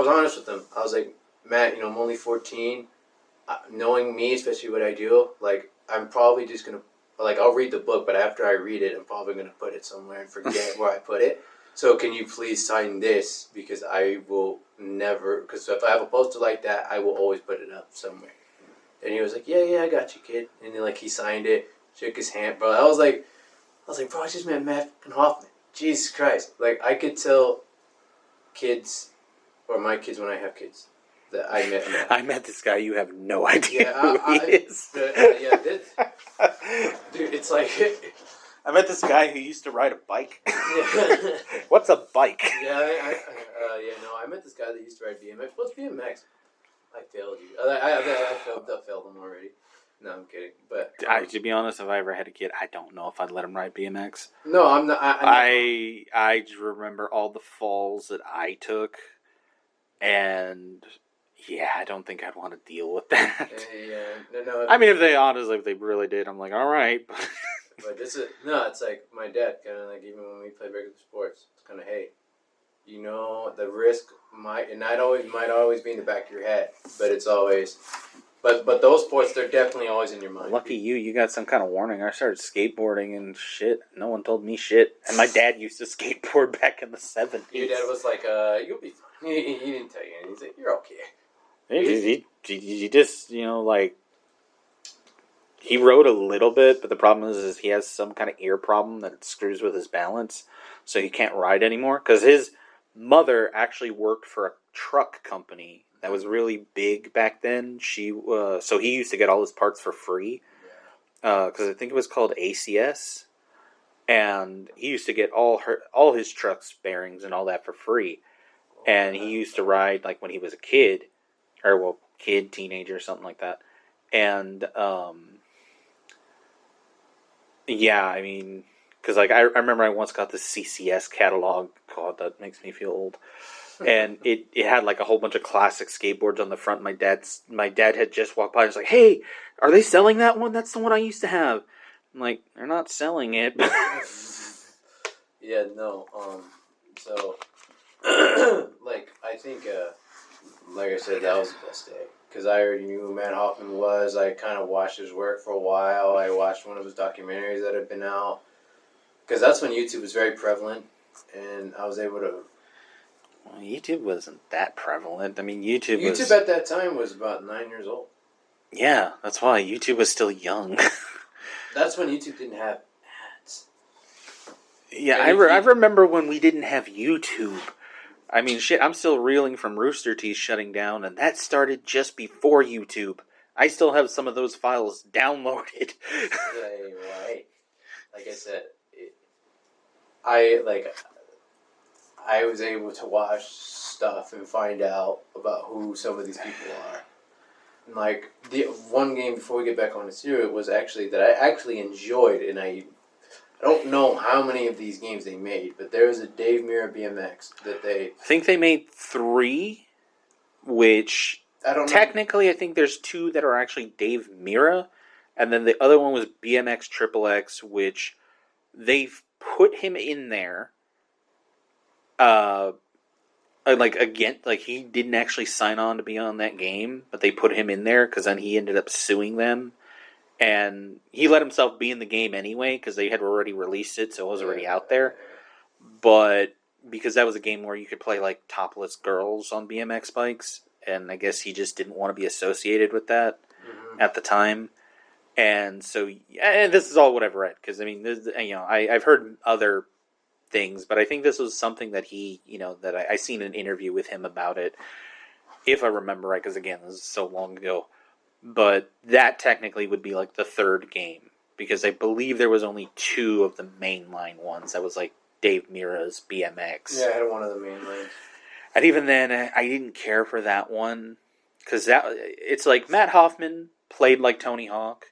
honest with him. I was like, Matt, I'm only 14. Knowing me, especially what I do, like I'm probably just gonna I'll read the book, but after I read it, I'm probably gonna put it somewhere and forget where I put it. So can you please sign this because I will never. Because if I have a poster like that, I will always put it up somewhere. And he was like, yeah, I got you, kid. And then he signed it, shook his hand, bro. I was like, bro, I just met Matt Hoffman. Jesus Christ. Like, I could tell kids, or my kids when I have kids, that I met Matt. I met this guy. You have no idea who he is. Dude, it's like... I met this guy who used to ride a bike. Yeah. What's a bike? I met this guy that used to ride BMX. What's BMX? I failed you. I failed him already. No, I'm kidding. But to be honest, if I ever had a kid, I don't know if I'd let him ride BMX. No, I'm not. I just remember all the falls that I took, and yeah, I don't think I'd want to deal with that. No. I mean, if they really did, I'm like, all right. But it's like my dad kind of like even when we played regular sports, it's kind of hey. The risk might always be in the back of your head, but it's always, but those sports, they're definitely always in your mind. Lucky you got some kind of warning. I started skateboarding and shit. No one told me shit. And my dad used to skateboard back in the 70s. Your dad was like, you'll be fine. He didn't tell you anything. He's like, you're okay. He just, he rode a little bit, but the problem is he has some kind of ear problem that screws with his balance, so he can't ride anymore. Because his mother actually worked for a truck company that was really big back then. So he used to get all his parts for free, because I think it was called ACS, and he used to get all his trucks bearings and all that for free. And he used to ride like when he was a kid, teenager, something like that. And yeah, I mean. Because I remember I once got this CCS catalog. God, that makes me feel old. And it had like a whole bunch of classic skateboards on the front. My dad had just walked by and was like, "Hey, are they selling that one? That's the one I used to have." I'm like, "They're not selling it." Yeah, no. So, like, I think, like I said, that was the best day. Because I already knew who Matt Hoffman was. I kind of watched his work for a while. I watched one of his documentaries that had been out. Because that's when YouTube was very prevalent. And I was able to. Well, YouTube wasn't that prevalent. I mean, YouTube YouTube was. at that time was about 9 years old. Yeah, that's why YouTube was still young. That's when YouTube didn't have ads. Yeah, And I remember when we didn't have YouTube. I mean, shit, I'm still reeling from Rooster Teeth shutting down, and that started just before YouTube. I still have some of those files downloaded. Right. Like I said, I like I was able to watch stuff and find out about who some of these people are. And like the one game before we get back on the series was actually that I actually enjoyed, and I don't know how many of these games they made, but there was a Dave Mirra BMX that they. I think they made 3, which I don't know. technically I think there's 2 that are actually Dave Mirra, and then the other one was BMX Triple X, which they've put him in there. Like again, like he didn't actually sign on to be on that game, but they put him in there because then he ended up suing them, and he let himself be in the game anyway because they had already released it, so it was already out there. But because that was a game where you could play like topless girls on BMX bikes, and I guess he just didn't want to be associated with that at the time. And so, and this is all what I've read because I mean, I've heard other things, but I think this was something that he, that I seen an interview with him about it, if I remember right, because again, this is so long ago. But that technically would be like the 3rd game because I believe there was only 2 of the mainline ones. That was like Dave Mirra's BMX. Yeah, I had one of the main lanes. And even then, I didn't care for that one because it's like Matt Hoffman played like Tony Hawk,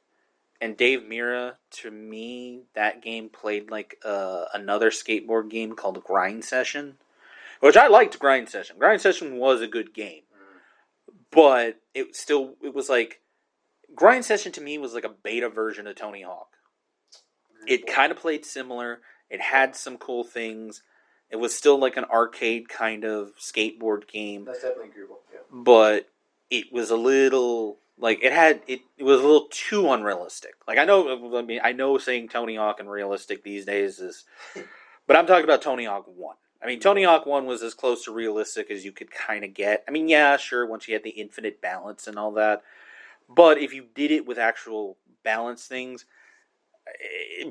and Dave Mirra, to me, that game played like another skateboard game called Grind Session, which I liked. Grind Session. Grind Session was a good game, but it was like Grind Session to me was like a beta version of Tony Hawk. It kind of played similar. It had some cool things. It was still like an arcade kind of skateboard game. That's definitely agreeable. Yeah. But it was a little like it was a little too unrealistic. Like I know saying Tony Hawk and realistic these days is, but I'm talking about Tony Hawk 1. I mean, Tony Hawk 1 was as close to realistic as you could kind of get. I mean, yeah, sure, once you had the infinite balance and all that. But if you did it with actual balance things,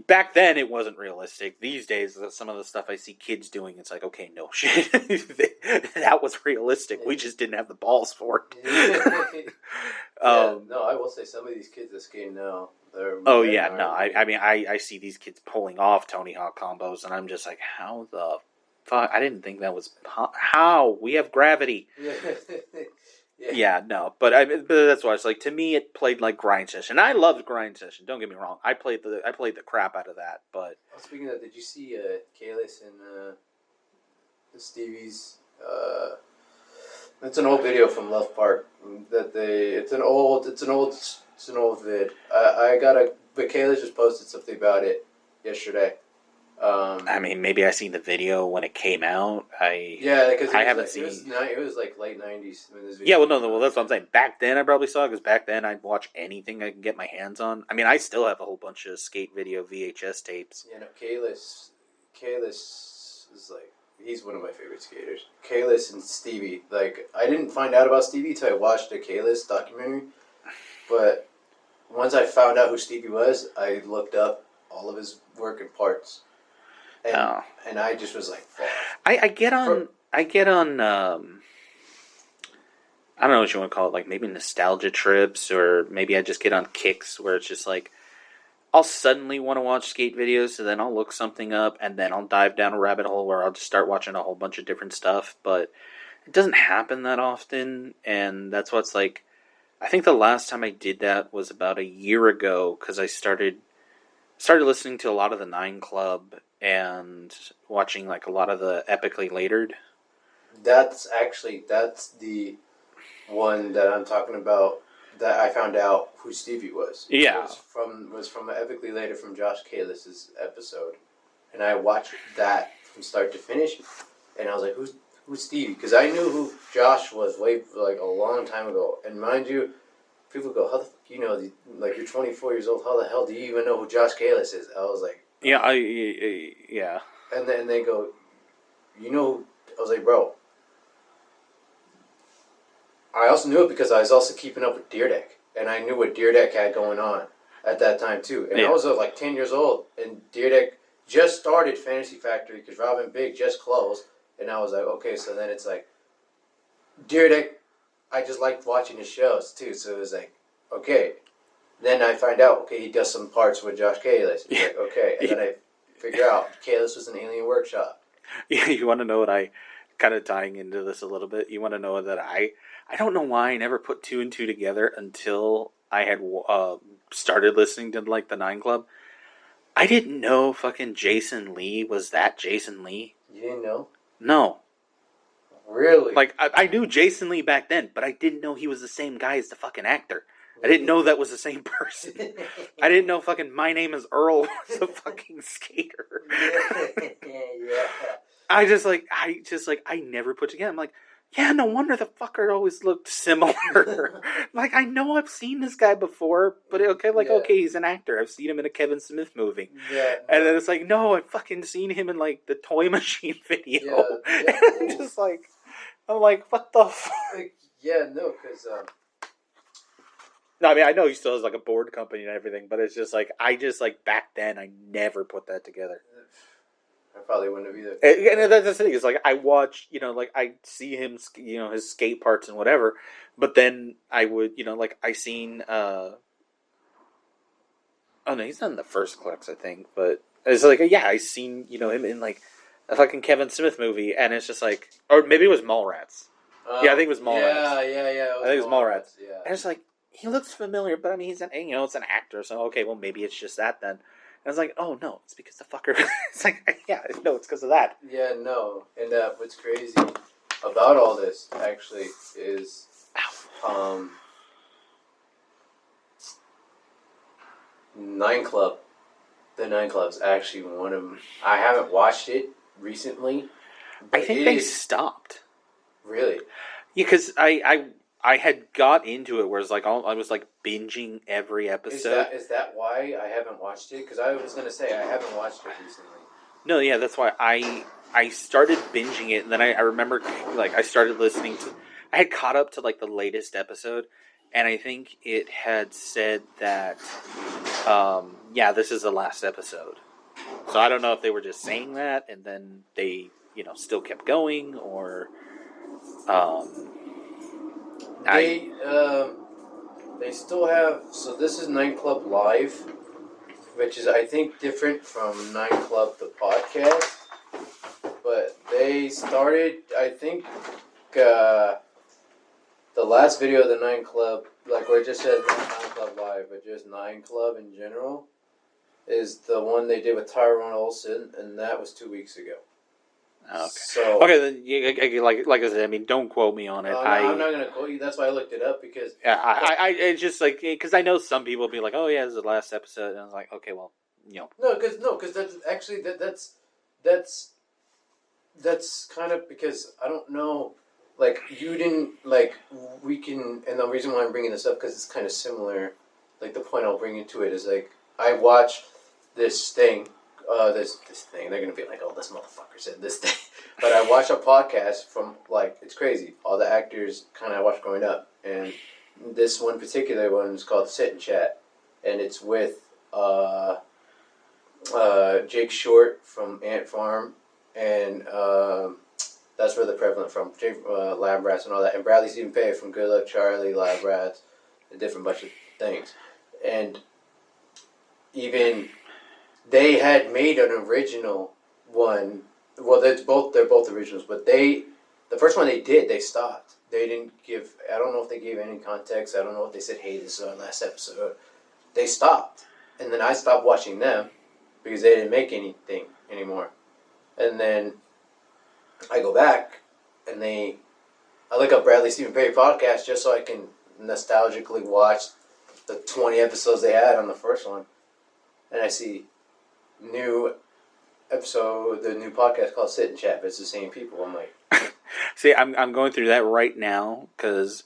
back then it wasn't realistic. These days, some of the stuff I see kids doing, it's like, okay, no shit, that was realistic. We just didn't have the balls for it. No, I will say some of these kids that skate now, they're. Oh yeah, no, I mean, I see these kids pulling off Tony Hawk combos, and I'm just like, how the fuck? I didn't think that was how we have gravity. Yeah, no, but that's why it's like, to me it played like Grind Session. I loved Grind Session. Don't get me wrong. I played the crap out of that. But speaking of that, did you see Kalis and Stevie's? It's an old video from Love Park that it's an old vid. But Kalis just posted something about it yesterday. I mean, maybe I seen the video when it came out. Because I haven't seen. It was like late '90s when this video. Yeah, well, no, that's what I'm saying. Back then, I probably saw it because back then I'd watch anything I can get my hands on. I mean, I still have a whole bunch of skate video VHS tapes. Yeah, no, Kalis is like, he's one of my favorite skaters. Kalis and Stevie. Like, I didn't find out about Stevie till I watched the Kalis documentary, but once I found out who Stevie was, I looked up all of his work and parts. And I just was like, fuck. I get on I don't know what you want to call it, like maybe nostalgia trips, or maybe I just get on kicks where it's just like I'll suddenly want to watch skate videos, so then I'll look something up, and then I'll dive down a rabbit hole where I'll just start watching a whole bunch of different stuff. But it doesn't happen that often, and that's what's like. I think the last time I did that was about a year ago because I started listening to a lot of the Nine Club and watching like a lot of the Epically Latered. That's the one that I'm talking about. That I found out who Stevie was. Yeah, was from Epically Later from Josh Kalis's episode. and I watched that from start to finish, and I was like, who's Stevie? Because I knew who Josh was way like a long time ago, and mind you, people go, how the fuck you know? Like you're 24 years old. How the hell do you even know who Josh Kalis is? I was like, Yeah, yeah. and then they go, you know? I was like, bro. I also knew it because I was also keeping up with Deer Deck, and I knew what Deer Deck had going on at that time too. And Yeah. I was like 10 years old, and Deer Deck just started Fantasy Factory because Robin Big just closed, and I was like, okay, so then it's like Deer Deck. I just liked watching his shows too, so it was like, okay. Then I find out, okay, he does some parts with Josh Kalis. Yeah. Like, okay, and then I figure out Kalis was an Alien Workshop. Yeah, you want to know what I kind of tying into this a little bit? You want to know that I don't know why I never put two and two together until I had started listening to like the Nine Club. I didn't know fucking Jason Lee was that Jason Lee. You didn't know? No. Really? Like, I knew Jason Lee back then, but I didn't know he was the same guy as the fucking actor. I didn't know that was the same person. I didn't know fucking My Name is Earl was a fucking skater. Yeah. I never put together. I'm like, yeah, no wonder the fucker always looked similar. Like, I know I've seen this guy before, but okay, he's an actor. I've seen him in a Kevin Smith movie. Yeah. And then it's like, no, I've fucking seen him in, like, the Toy Machine video. Yeah. And I'm just like, what the fuck? Yeah, no, because... No, I mean, I know he still has, like, a board company and everything, but it's just like, back then, I never put that together. I probably wouldn't have either. And that's the thing, is like, I watch, like, I see him, his skate parts and whatever, but then I would, like, I seen, oh no, he's not in the first Clicks, I think, but it's like, yeah, I seen, him in, like, a fucking Kevin Smith movie, and it's just like, or maybe it was Mallrats. Yeah, I think it was Mallrats. Yeah. I think it was Mallrats. Yeah. And it's like, he looks familiar, but I mean, he's it's an actor, so okay, well, maybe it's just that then. And I was like, oh no, it's because the fucker. It's like, yeah, no, it's because of that. Yeah, no, and what's crazy about all this actually is, Nine Club. The Nine Club's actually one of them. I haven't watched it recently. I think they stopped. Really? Yeah, because I had got into it where it's like I was like binging every episode. Is that why I haven't watched it? Because I was gonna say I haven't watched it recently. No, yeah, that's why I started binging it, and then I remember like I started listening to. I had caught up to like the latest episode, and I think it had said that, yeah, this is the last episode. So I don't know if they were just saying that, and then they still kept going, or They still have. So this is Nine Club Live, which is I think different from Nine Club the podcast. But they started, I think, the last video of the Nine Club, like where it just says not Nine Club Live, but just Nine Club in general, is the one they did with Tyrone Olsen, and that was 2 weeks ago. Okay. So okay, then like I said, I mean, don't quote me on it. I'm not going to quote you. That's why I looked it up because I it's just like because I know some people will be like, oh yeah, this is the last episode, and I was like, okay, well, No, because that's actually that's kind of because I don't know. Like you didn't like we can, and the reason why I'm bringing this up because it's kind of similar. Like the point I'll bring into it is like I watched this thing, this thing. They're gonna be like, oh, this motherfucker said this thing. But I watched a podcast from like it's crazy. All the actors kind of I watched growing up, and this one particular one is called Sit and Chat, and it's with Jake Short from Ant Farm, and that's where they're prevalent from. Jake Lab Rats and all that, and Bradley Stephen Pay from Good Luck Charlie, Lab Rats, a different bunch of things, and even they had made an original one. Well, they're both originals, but the first one they stopped. They didn't give. I don't know if they gave any context. I don't know if they said, "Hey, this is our last episode." They stopped, and then I stopped watching them because they didn't make anything anymore. And then I go back, and I look up Bradley Stephen Perry podcast just so I can nostalgically watch the 20 episodes they had on the first one, and I see new So the new podcast called Sit and Chat, but it's the same people. I'm like, See, I'm going through that right now because,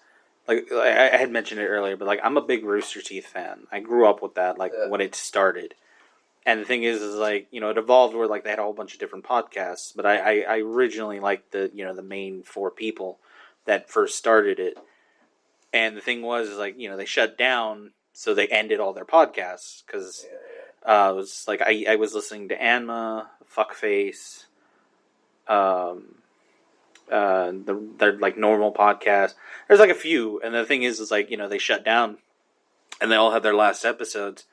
like, I had mentioned it earlier, but like, I'm a big Rooster Teeth fan. I grew up with that, like, when it started. And the thing is like, it evolved where like they had a whole bunch of different podcasts. But I originally liked the main four people that first started it. And the thing was, is like, they shut down, so they ended all their podcasts because it was like I was listening to Anma, Fuckface, their like normal podcast. There's like a few, and the thing is like they shut down, and they all had their last episodes,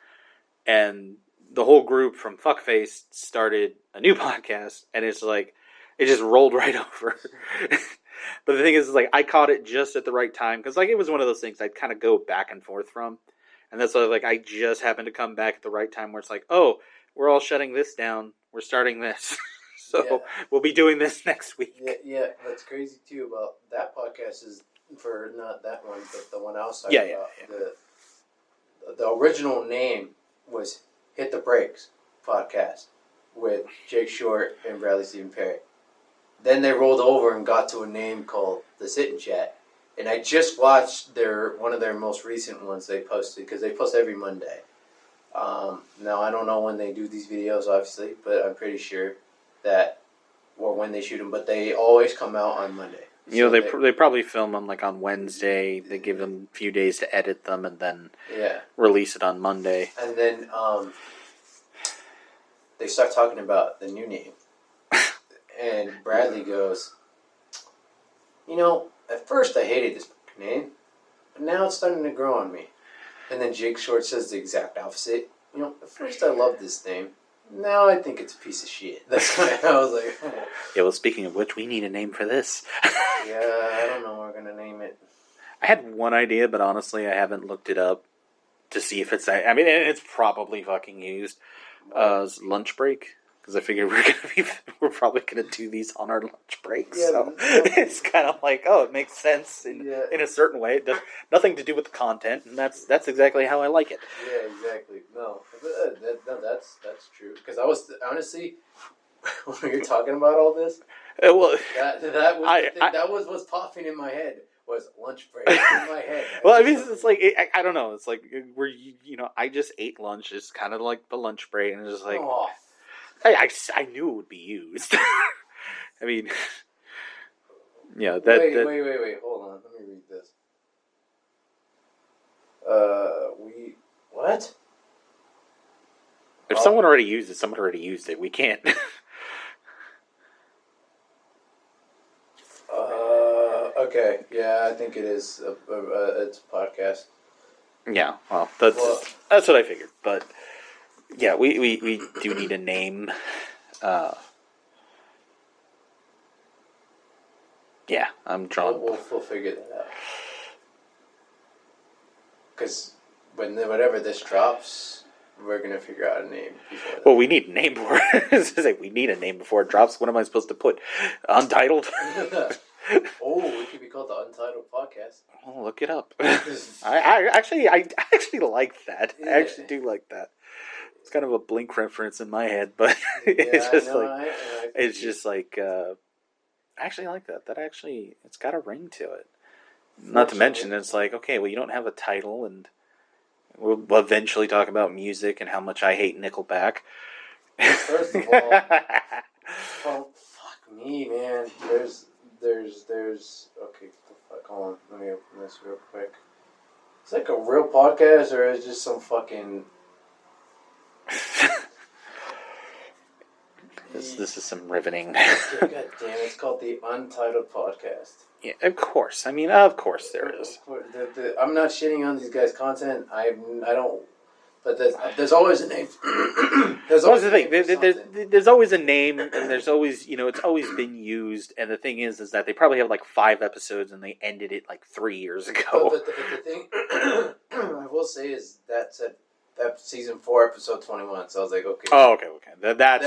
and the whole group from Fuckface started a new podcast, and it's like it just rolled right over. But the thing is, like, I caught it just at the right time because, like, it was one of those things I'd kind of go back and forth from, and that's why, like, I just happened to come back at the right time where it's like, oh, we're all shutting this down, we're starting this, so we'll be doing this next week. Yeah. What's crazy too about that podcast is for not that one, but the one I was talking about. The original name was Hit the Brakes podcast with Jake Short and Bradley Stephen Perry. Then they rolled over and got to a name called The Sit and Chat. And I just watched one of their most recent ones they posted, because they post every Monday. Now, I don't know when they do these videos, obviously, but I'm pretty sure or when they shoot them, but they always come out on Monday. So they probably film them like on Wednesday. They give them a few days to edit them and then release it on Monday. And then they start talking about the new name. And Bradley goes, at first I hated this name, but now it's starting to grow on me. And then Jake Short says the exact opposite. At first I loved this name. Now I think it's a piece of shit. That's why I was like... Oh. Yeah, well, speaking of which, we need a name for this. Yeah, I don't know what we're going to name it. I had one idea, but honestly, I haven't looked it up to see if it's... I mean, it's probably fucking used. Lunch break. Because I figured we're probably gonna do these on our lunch breaks. Yeah, so it's kind of like, it makes sense in a certain way. It does nothing to do with the content, and that's exactly how I like it. Yeah, exactly. No, that's true. Because I was honestly, when you're talking about all this, that was that was what's popping in my head. Was lunch break in my head. Well, I mean, it's like I don't know. It's like I just ate lunch. It's kind of like the lunch break, and it's just like. Oh. I knew it would be used. I mean, yeah. Wait. Hold on. Let me read this. What? If someone already used it, someone already used it. We can't. Okay. Yeah, I think it is. It's a podcast. Yeah. Well, that's what I figured, but. Yeah, we do need a name. Yeah, I'm drawing. We'll figure that out. Because whenever this drops, we're going to figure out a name before that. Well, we need a name before it. We need a name before it drops. What am I supposed to put? Untitled? We could be called the Untitled Podcast. Oh, look it up. I actually like that. Yeah. I actually do like that. It's kind of a Blink reference in my head, but it's just I actually like that. That actually, it's got a ring to it. Not to mention, it's like, okay, well, you don't have a title, and we'll eventually talk about music and how much I hate Nickelback. First of all, fuck me, man. There's. Okay, fuck. Hold on. Let me open this real quick. It's like a real podcast, or is it just some fucking. This is some riveting. God damn, it's called the Untitled Podcast. Yeah, of course. I mean, of course there is. I'm not shitting on these guys' content. I don't. But there's always a name. There's always the thing. There's always a name, and there's always it's always been used. And the thing is that they probably have like 5 episodes, and they ended it like 3 years ago. But the thing I will say is that said. Season 4, episode 21. So I was like, okay. Oh, okay. That's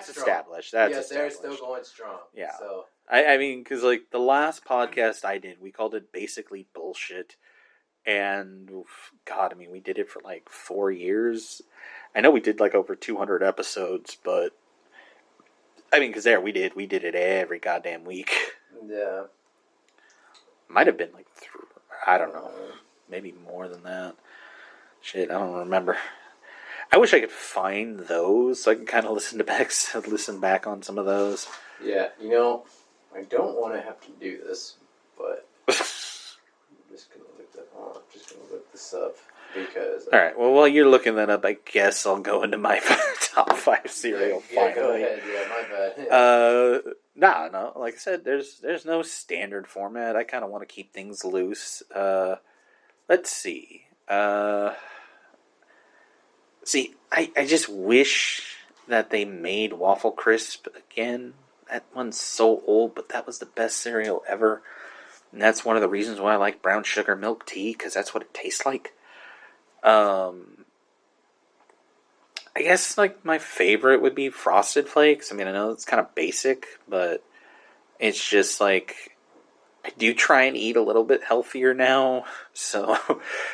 established. They're still going strong. Yeah. So I mean, because like the last podcast I did, we called it basically bullshit, and God, I mean, we did it for like 4 years. I know we did like over 200 episodes, but I mean, because we did it every goddamn week. Yeah. Might have been like, I don't know, maybe more than that. Shit, I don't remember. I wish I could find those so I could kind of listen back on some of those. Yeah, you know, I don't want to have to do this, but I'm just gonna look this up because. All right. Well, while you're looking that up, I guess I'll go into my top 5 cereal. Yeah, go ahead. Yeah, my bad. No. Like I said, there's no standard format. I kind of want to keep things loose. Let's see. I just wish that they made Waffle Crisp again. That one's so old, but that was the best cereal ever. And that's one of the reasons why I like brown sugar milk tea, because that's what it tastes like. I guess like my favorite would be Frosted Flakes. I mean, I know it's kind of basic, but it's just like I do try and eat a little bit healthier now. So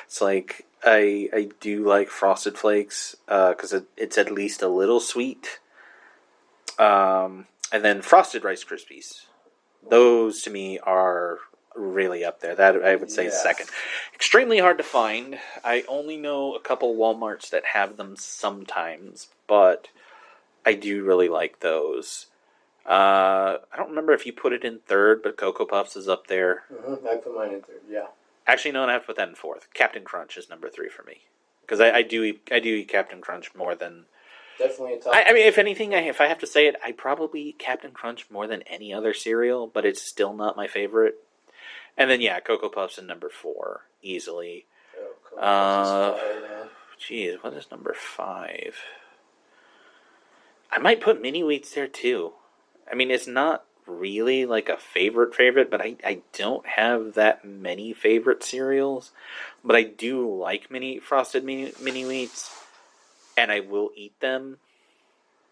it's like I do like Frosted Flakes because it's at least a little sweet. And then Frosted Rice Krispies. Those to me are really up there. That I would say is second. Extremely hard to find. I only know a couple Walmarts that have them sometimes, but I do really like those. I don't remember if you put it in third, but Cocoa Puffs is up there. Mm-hmm. I put mine in third. Yeah. Actually, no, I have to put that in fourth. Captain Crunch is number 3 for me because I do eat Captain Crunch more than. Definitely a top. I mean, if anything, if I have to say it, I probably eat Captain Crunch more than any other cereal, but it's still not my favorite. And then Cocoa Puffs in number 4 easily. Geez, what is number 5? I might put Mini Wheats there too. I mean, it's not really like a favorite, but I don't have that many favorite cereals. But I do like frosted mini Wheats, and I will eat them,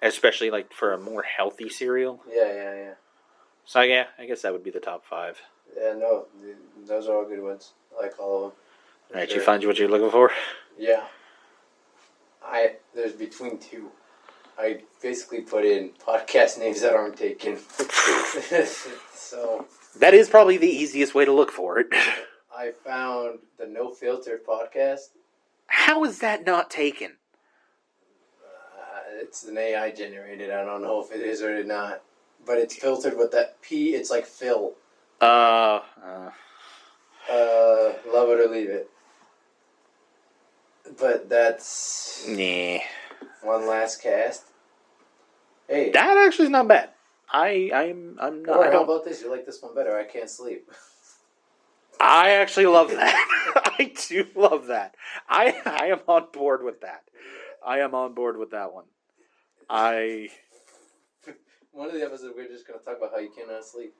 especially like for a more healthy cereal. Yeah. So I guess that would be the top 5. Yeah, no, those are all good ones. I like all of them. All right, you find what you're looking for? Yeah. There's between 2. I basically put in podcast names that aren't taken. So that is probably the easiest way to look for it. I found the No Filter podcast. How is that not taken? It's an AI generated. I don't know if it is or not, but it's filtered with that P. It's like Phil. Love it or leave it. But that's one last cast. Hey, that actually is not bad. I'm not. Or how about this? You like this one better? I Can't Sleep. I actually love that. I do love that. I am on board with that. I am on board with that one. One of the episodes we're just gonna talk about how you cannot sleep.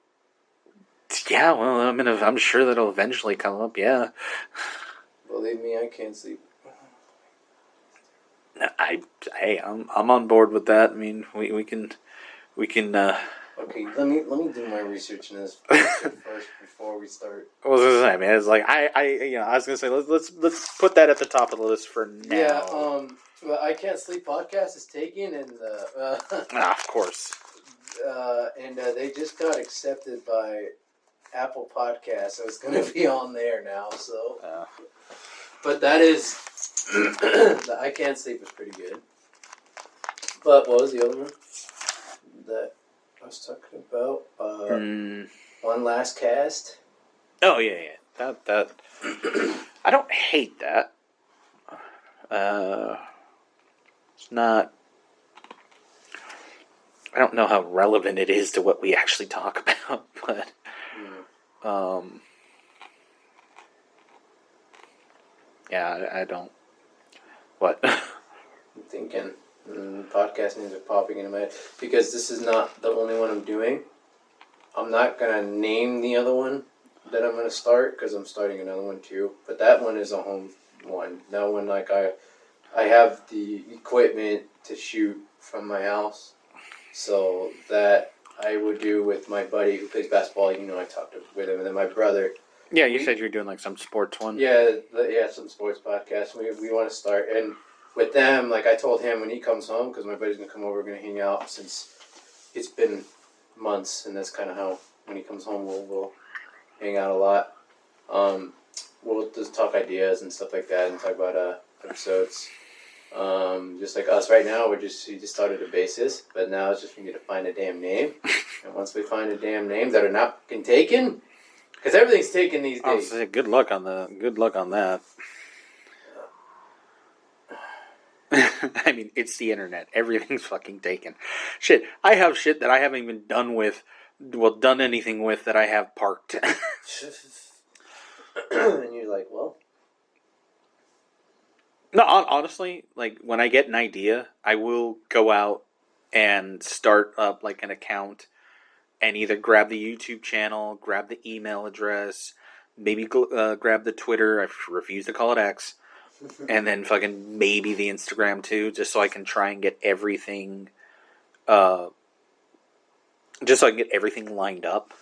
Yeah, well, I'm sure that'll eventually come up. Yeah. Believe me, I can't sleep. I'm on board with that. I mean, we can. Okay, let me do my research in this first before we start. What was I gonna say, man? It's like I was gonna say let's put that at the top of the list for now. Yeah. The I Can't Sleep podcast is taken, and of course. And they just got accepted by Apple Podcasts, so it's going to be on there now. So, but that is the I Can't Sleep is pretty good. But what was the other one that I was talking about? One Last Cast. Oh yeah. That I don't hate that. It's not. I don't know how relevant it is to what we actually talk about, but I don't. What? I'm thinking podcast names are popping into my head because this is not the only one I'm doing. I'm not gonna name the other one that I'm gonna start because I'm starting another one too. But that one is a home one. That one, like I have the equipment to shoot from my house. So that I would do with my buddy who plays basketball. You know, I talked with him, and then my brother. Yeah, you said you were doing like some sports one. Yeah, some sports podcast. We want to start, and with them, like I told him when he comes home, because my buddy's gonna come over, we're gonna hang out since it's been months, and that's kind of how when he comes home we'll hang out a lot. We'll just talk ideas and stuff like that, and talk about episodes. Just like us right now, we just started a basis, but now it's just we need to find a damn name. And once we find a damn name that are not fucking taken, because everything's taken these days. Oh, good luck on that. I mean, it's the internet. Everything's fucking taken. Shit, I have shit that I haven't even done anything with that I have parked. And you're like, well. No, honestly, like, when I get an idea, I will go out and start up, like, an account and either grab the YouTube channel, grab the email address, maybe grab the Twitter. I refuse to call it X. And then fucking maybe the Instagram too, just so I can try and get everything, just so I can get everything lined up.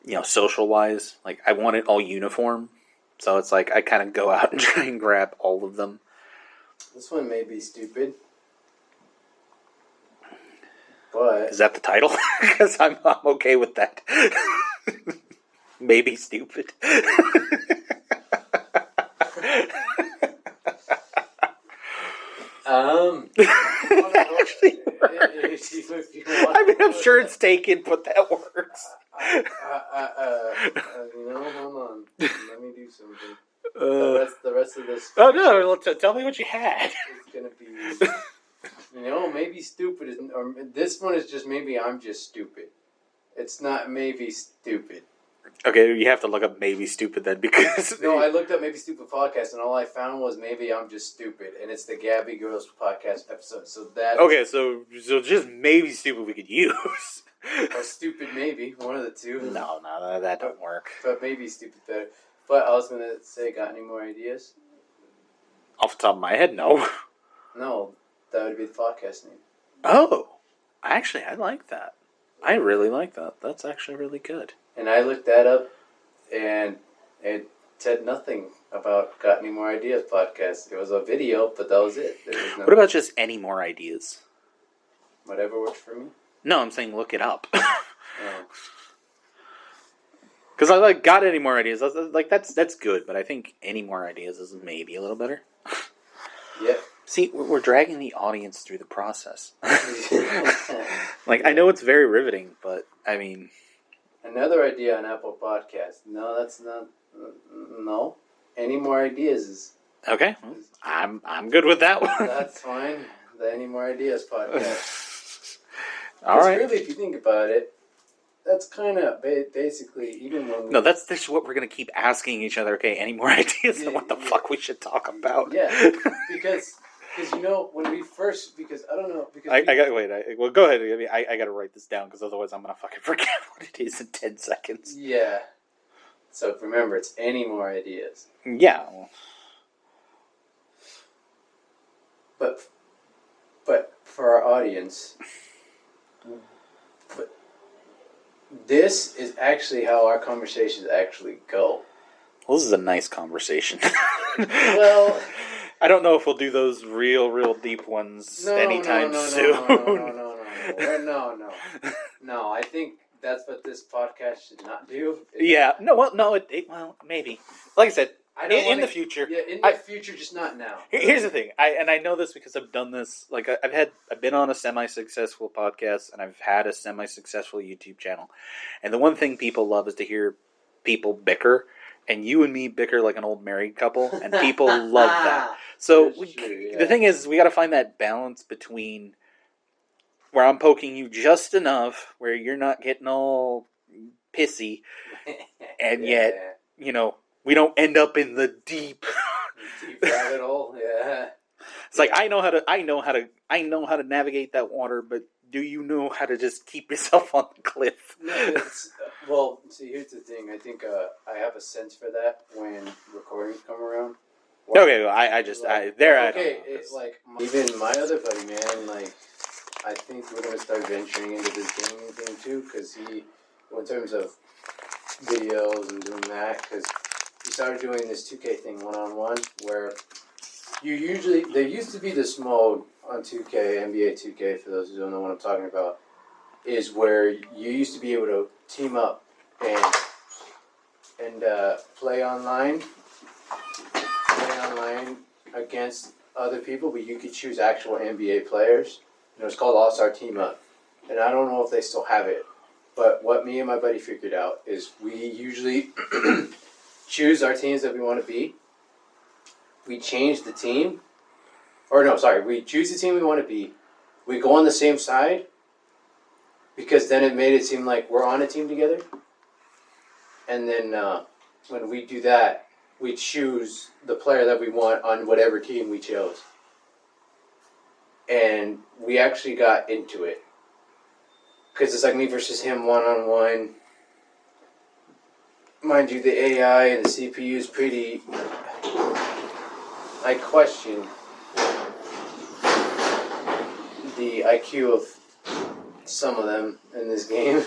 You know, social wise, like I want it all uniform, so it's like I kind of go out and try and grab all of them. This one may be stupid, but is that the title? Because I'm okay with that. Maybe stupid. Actually works. I mean, I'm sure it's taken, but that works. Hold on. Let me do something. The rest of this. Oh no! Tell me what you had. It's gonna be, maybe stupid. Or this one is just maybe I'm just stupid. It's not maybe stupid. Okay, you have to look up maybe stupid then because no, I looked up maybe stupid podcast and all I found was maybe I'm just stupid and it's the Gabby Girls podcast episode. So that okay, so just maybe stupid we could use. Or stupid maybe, one of the two. No, that don't work. But maybe stupid better. But I was gonna say, got any more ideas? Off the top of my head, no. No, that would be the podcast name. Oh, actually, I like that. I really like that. That's actually really good. And I looked that up, and it said nothing about Got Any More Ideas podcast. It was a video, but that was it. There was no, what about just any more ideas? Whatever works for me. No, I'm saying look it up. Oh. Because I got any more ideas. That's good, but I think any more ideas is maybe a little better. Yeah. See, we're dragging the audience through the process. Like, I know it's very riveting, but I mean, another idea on Apple Podcast. No, that's not. No, any more ideas is okay. I'm good with that one. That's fine. The Any More Ideas podcast. All right. Really, if you think about it, that's kind of basically even when we... No, that's what we're gonna keep asking each other. Okay, any more ideas on what the fuck we should talk about? Yeah, because when we first, because I don't know, because well, go ahead. I mean, I gotta write this down because otherwise I'm gonna fucking forget what it is in 10 seconds. Yeah. So remember, it's Any More Ideas. Yeah. But for our audience, this is actually how our conversations actually go. Well, this is a nice conversation. Well, I don't know if we'll do those real deep ones anytime soon. No. I think that's what this podcast should not do. Yeah. Well, maybe. Like I said, in the future. Yeah, in the future, just not now. Here's the thing. I know this because I've done this. Like I've been on a semi-successful podcast and I've had a semi-successful YouTube channel. And the one thing people love is to hear people bicker. And you and me bicker like an old married couple, and people love that. So the thing is, we got to find that balance between where I'm poking you just enough, where you're not getting all pissy, and yet we don't end up in the deep rabbit hole. Yeah, it's like I know how to navigate that water, but do you know how to just keep yourself on the cliff? Well, see, here's the thing. I think I have a sense for that when recordings come around. Okay, well, I don't know. Like even my other buddy, man, like I think we're gonna start venturing into this gaming thing too, because in terms of videos and doing that, because he started doing this 2K thing 1-on-1, where there used to be this mode on 2K, NBA 2K, for those who don't know what I'm talking about, is where you used to be able to team up and play online against other people, but you could choose actual NBA players. And it was called All Star Team Up, and I don't know if they still have it. But what me and my buddy figured out is we usually choose our teams that we want to be. We change the team, we choose the team we want to be. We go on the same side because then it made it seem like we're on a team together. And then when we do that, we choose the player that we want on whatever team we chose. And we actually got into it. Because it's like me versus him one-on-one. Mind you, the AI and the CPU is pretty... I question the IQ of some of them in this game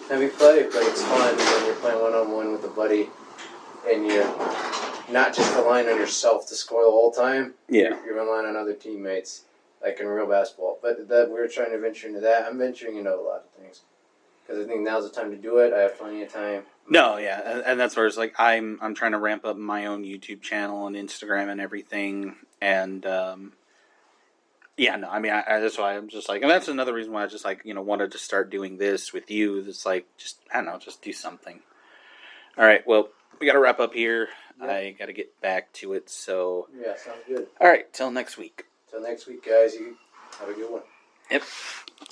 that we play, but it's fun when you're playing one-on-one with a buddy and you're not just relying on yourself to score the whole time. Yeah. You're relying on other teammates, like in real basketball. But that we're trying to venture into that. I'm venturing into a lot of things because I think now's the time to do it. I have plenty of time. No, yeah, and that's where it's like I'm trying to ramp up my own YouTube channel and Instagram and everything, and yeah, no, I mean, that's why I'm just like, and that's another reason why I just like wanted to start doing this with you. It's like just I don't know, just do something. All right, well, we got to wrap up here. Yep. I got to get back to it. So yeah, sounds good. All right, till next week. Till next week, guys. You have a good one. Yep.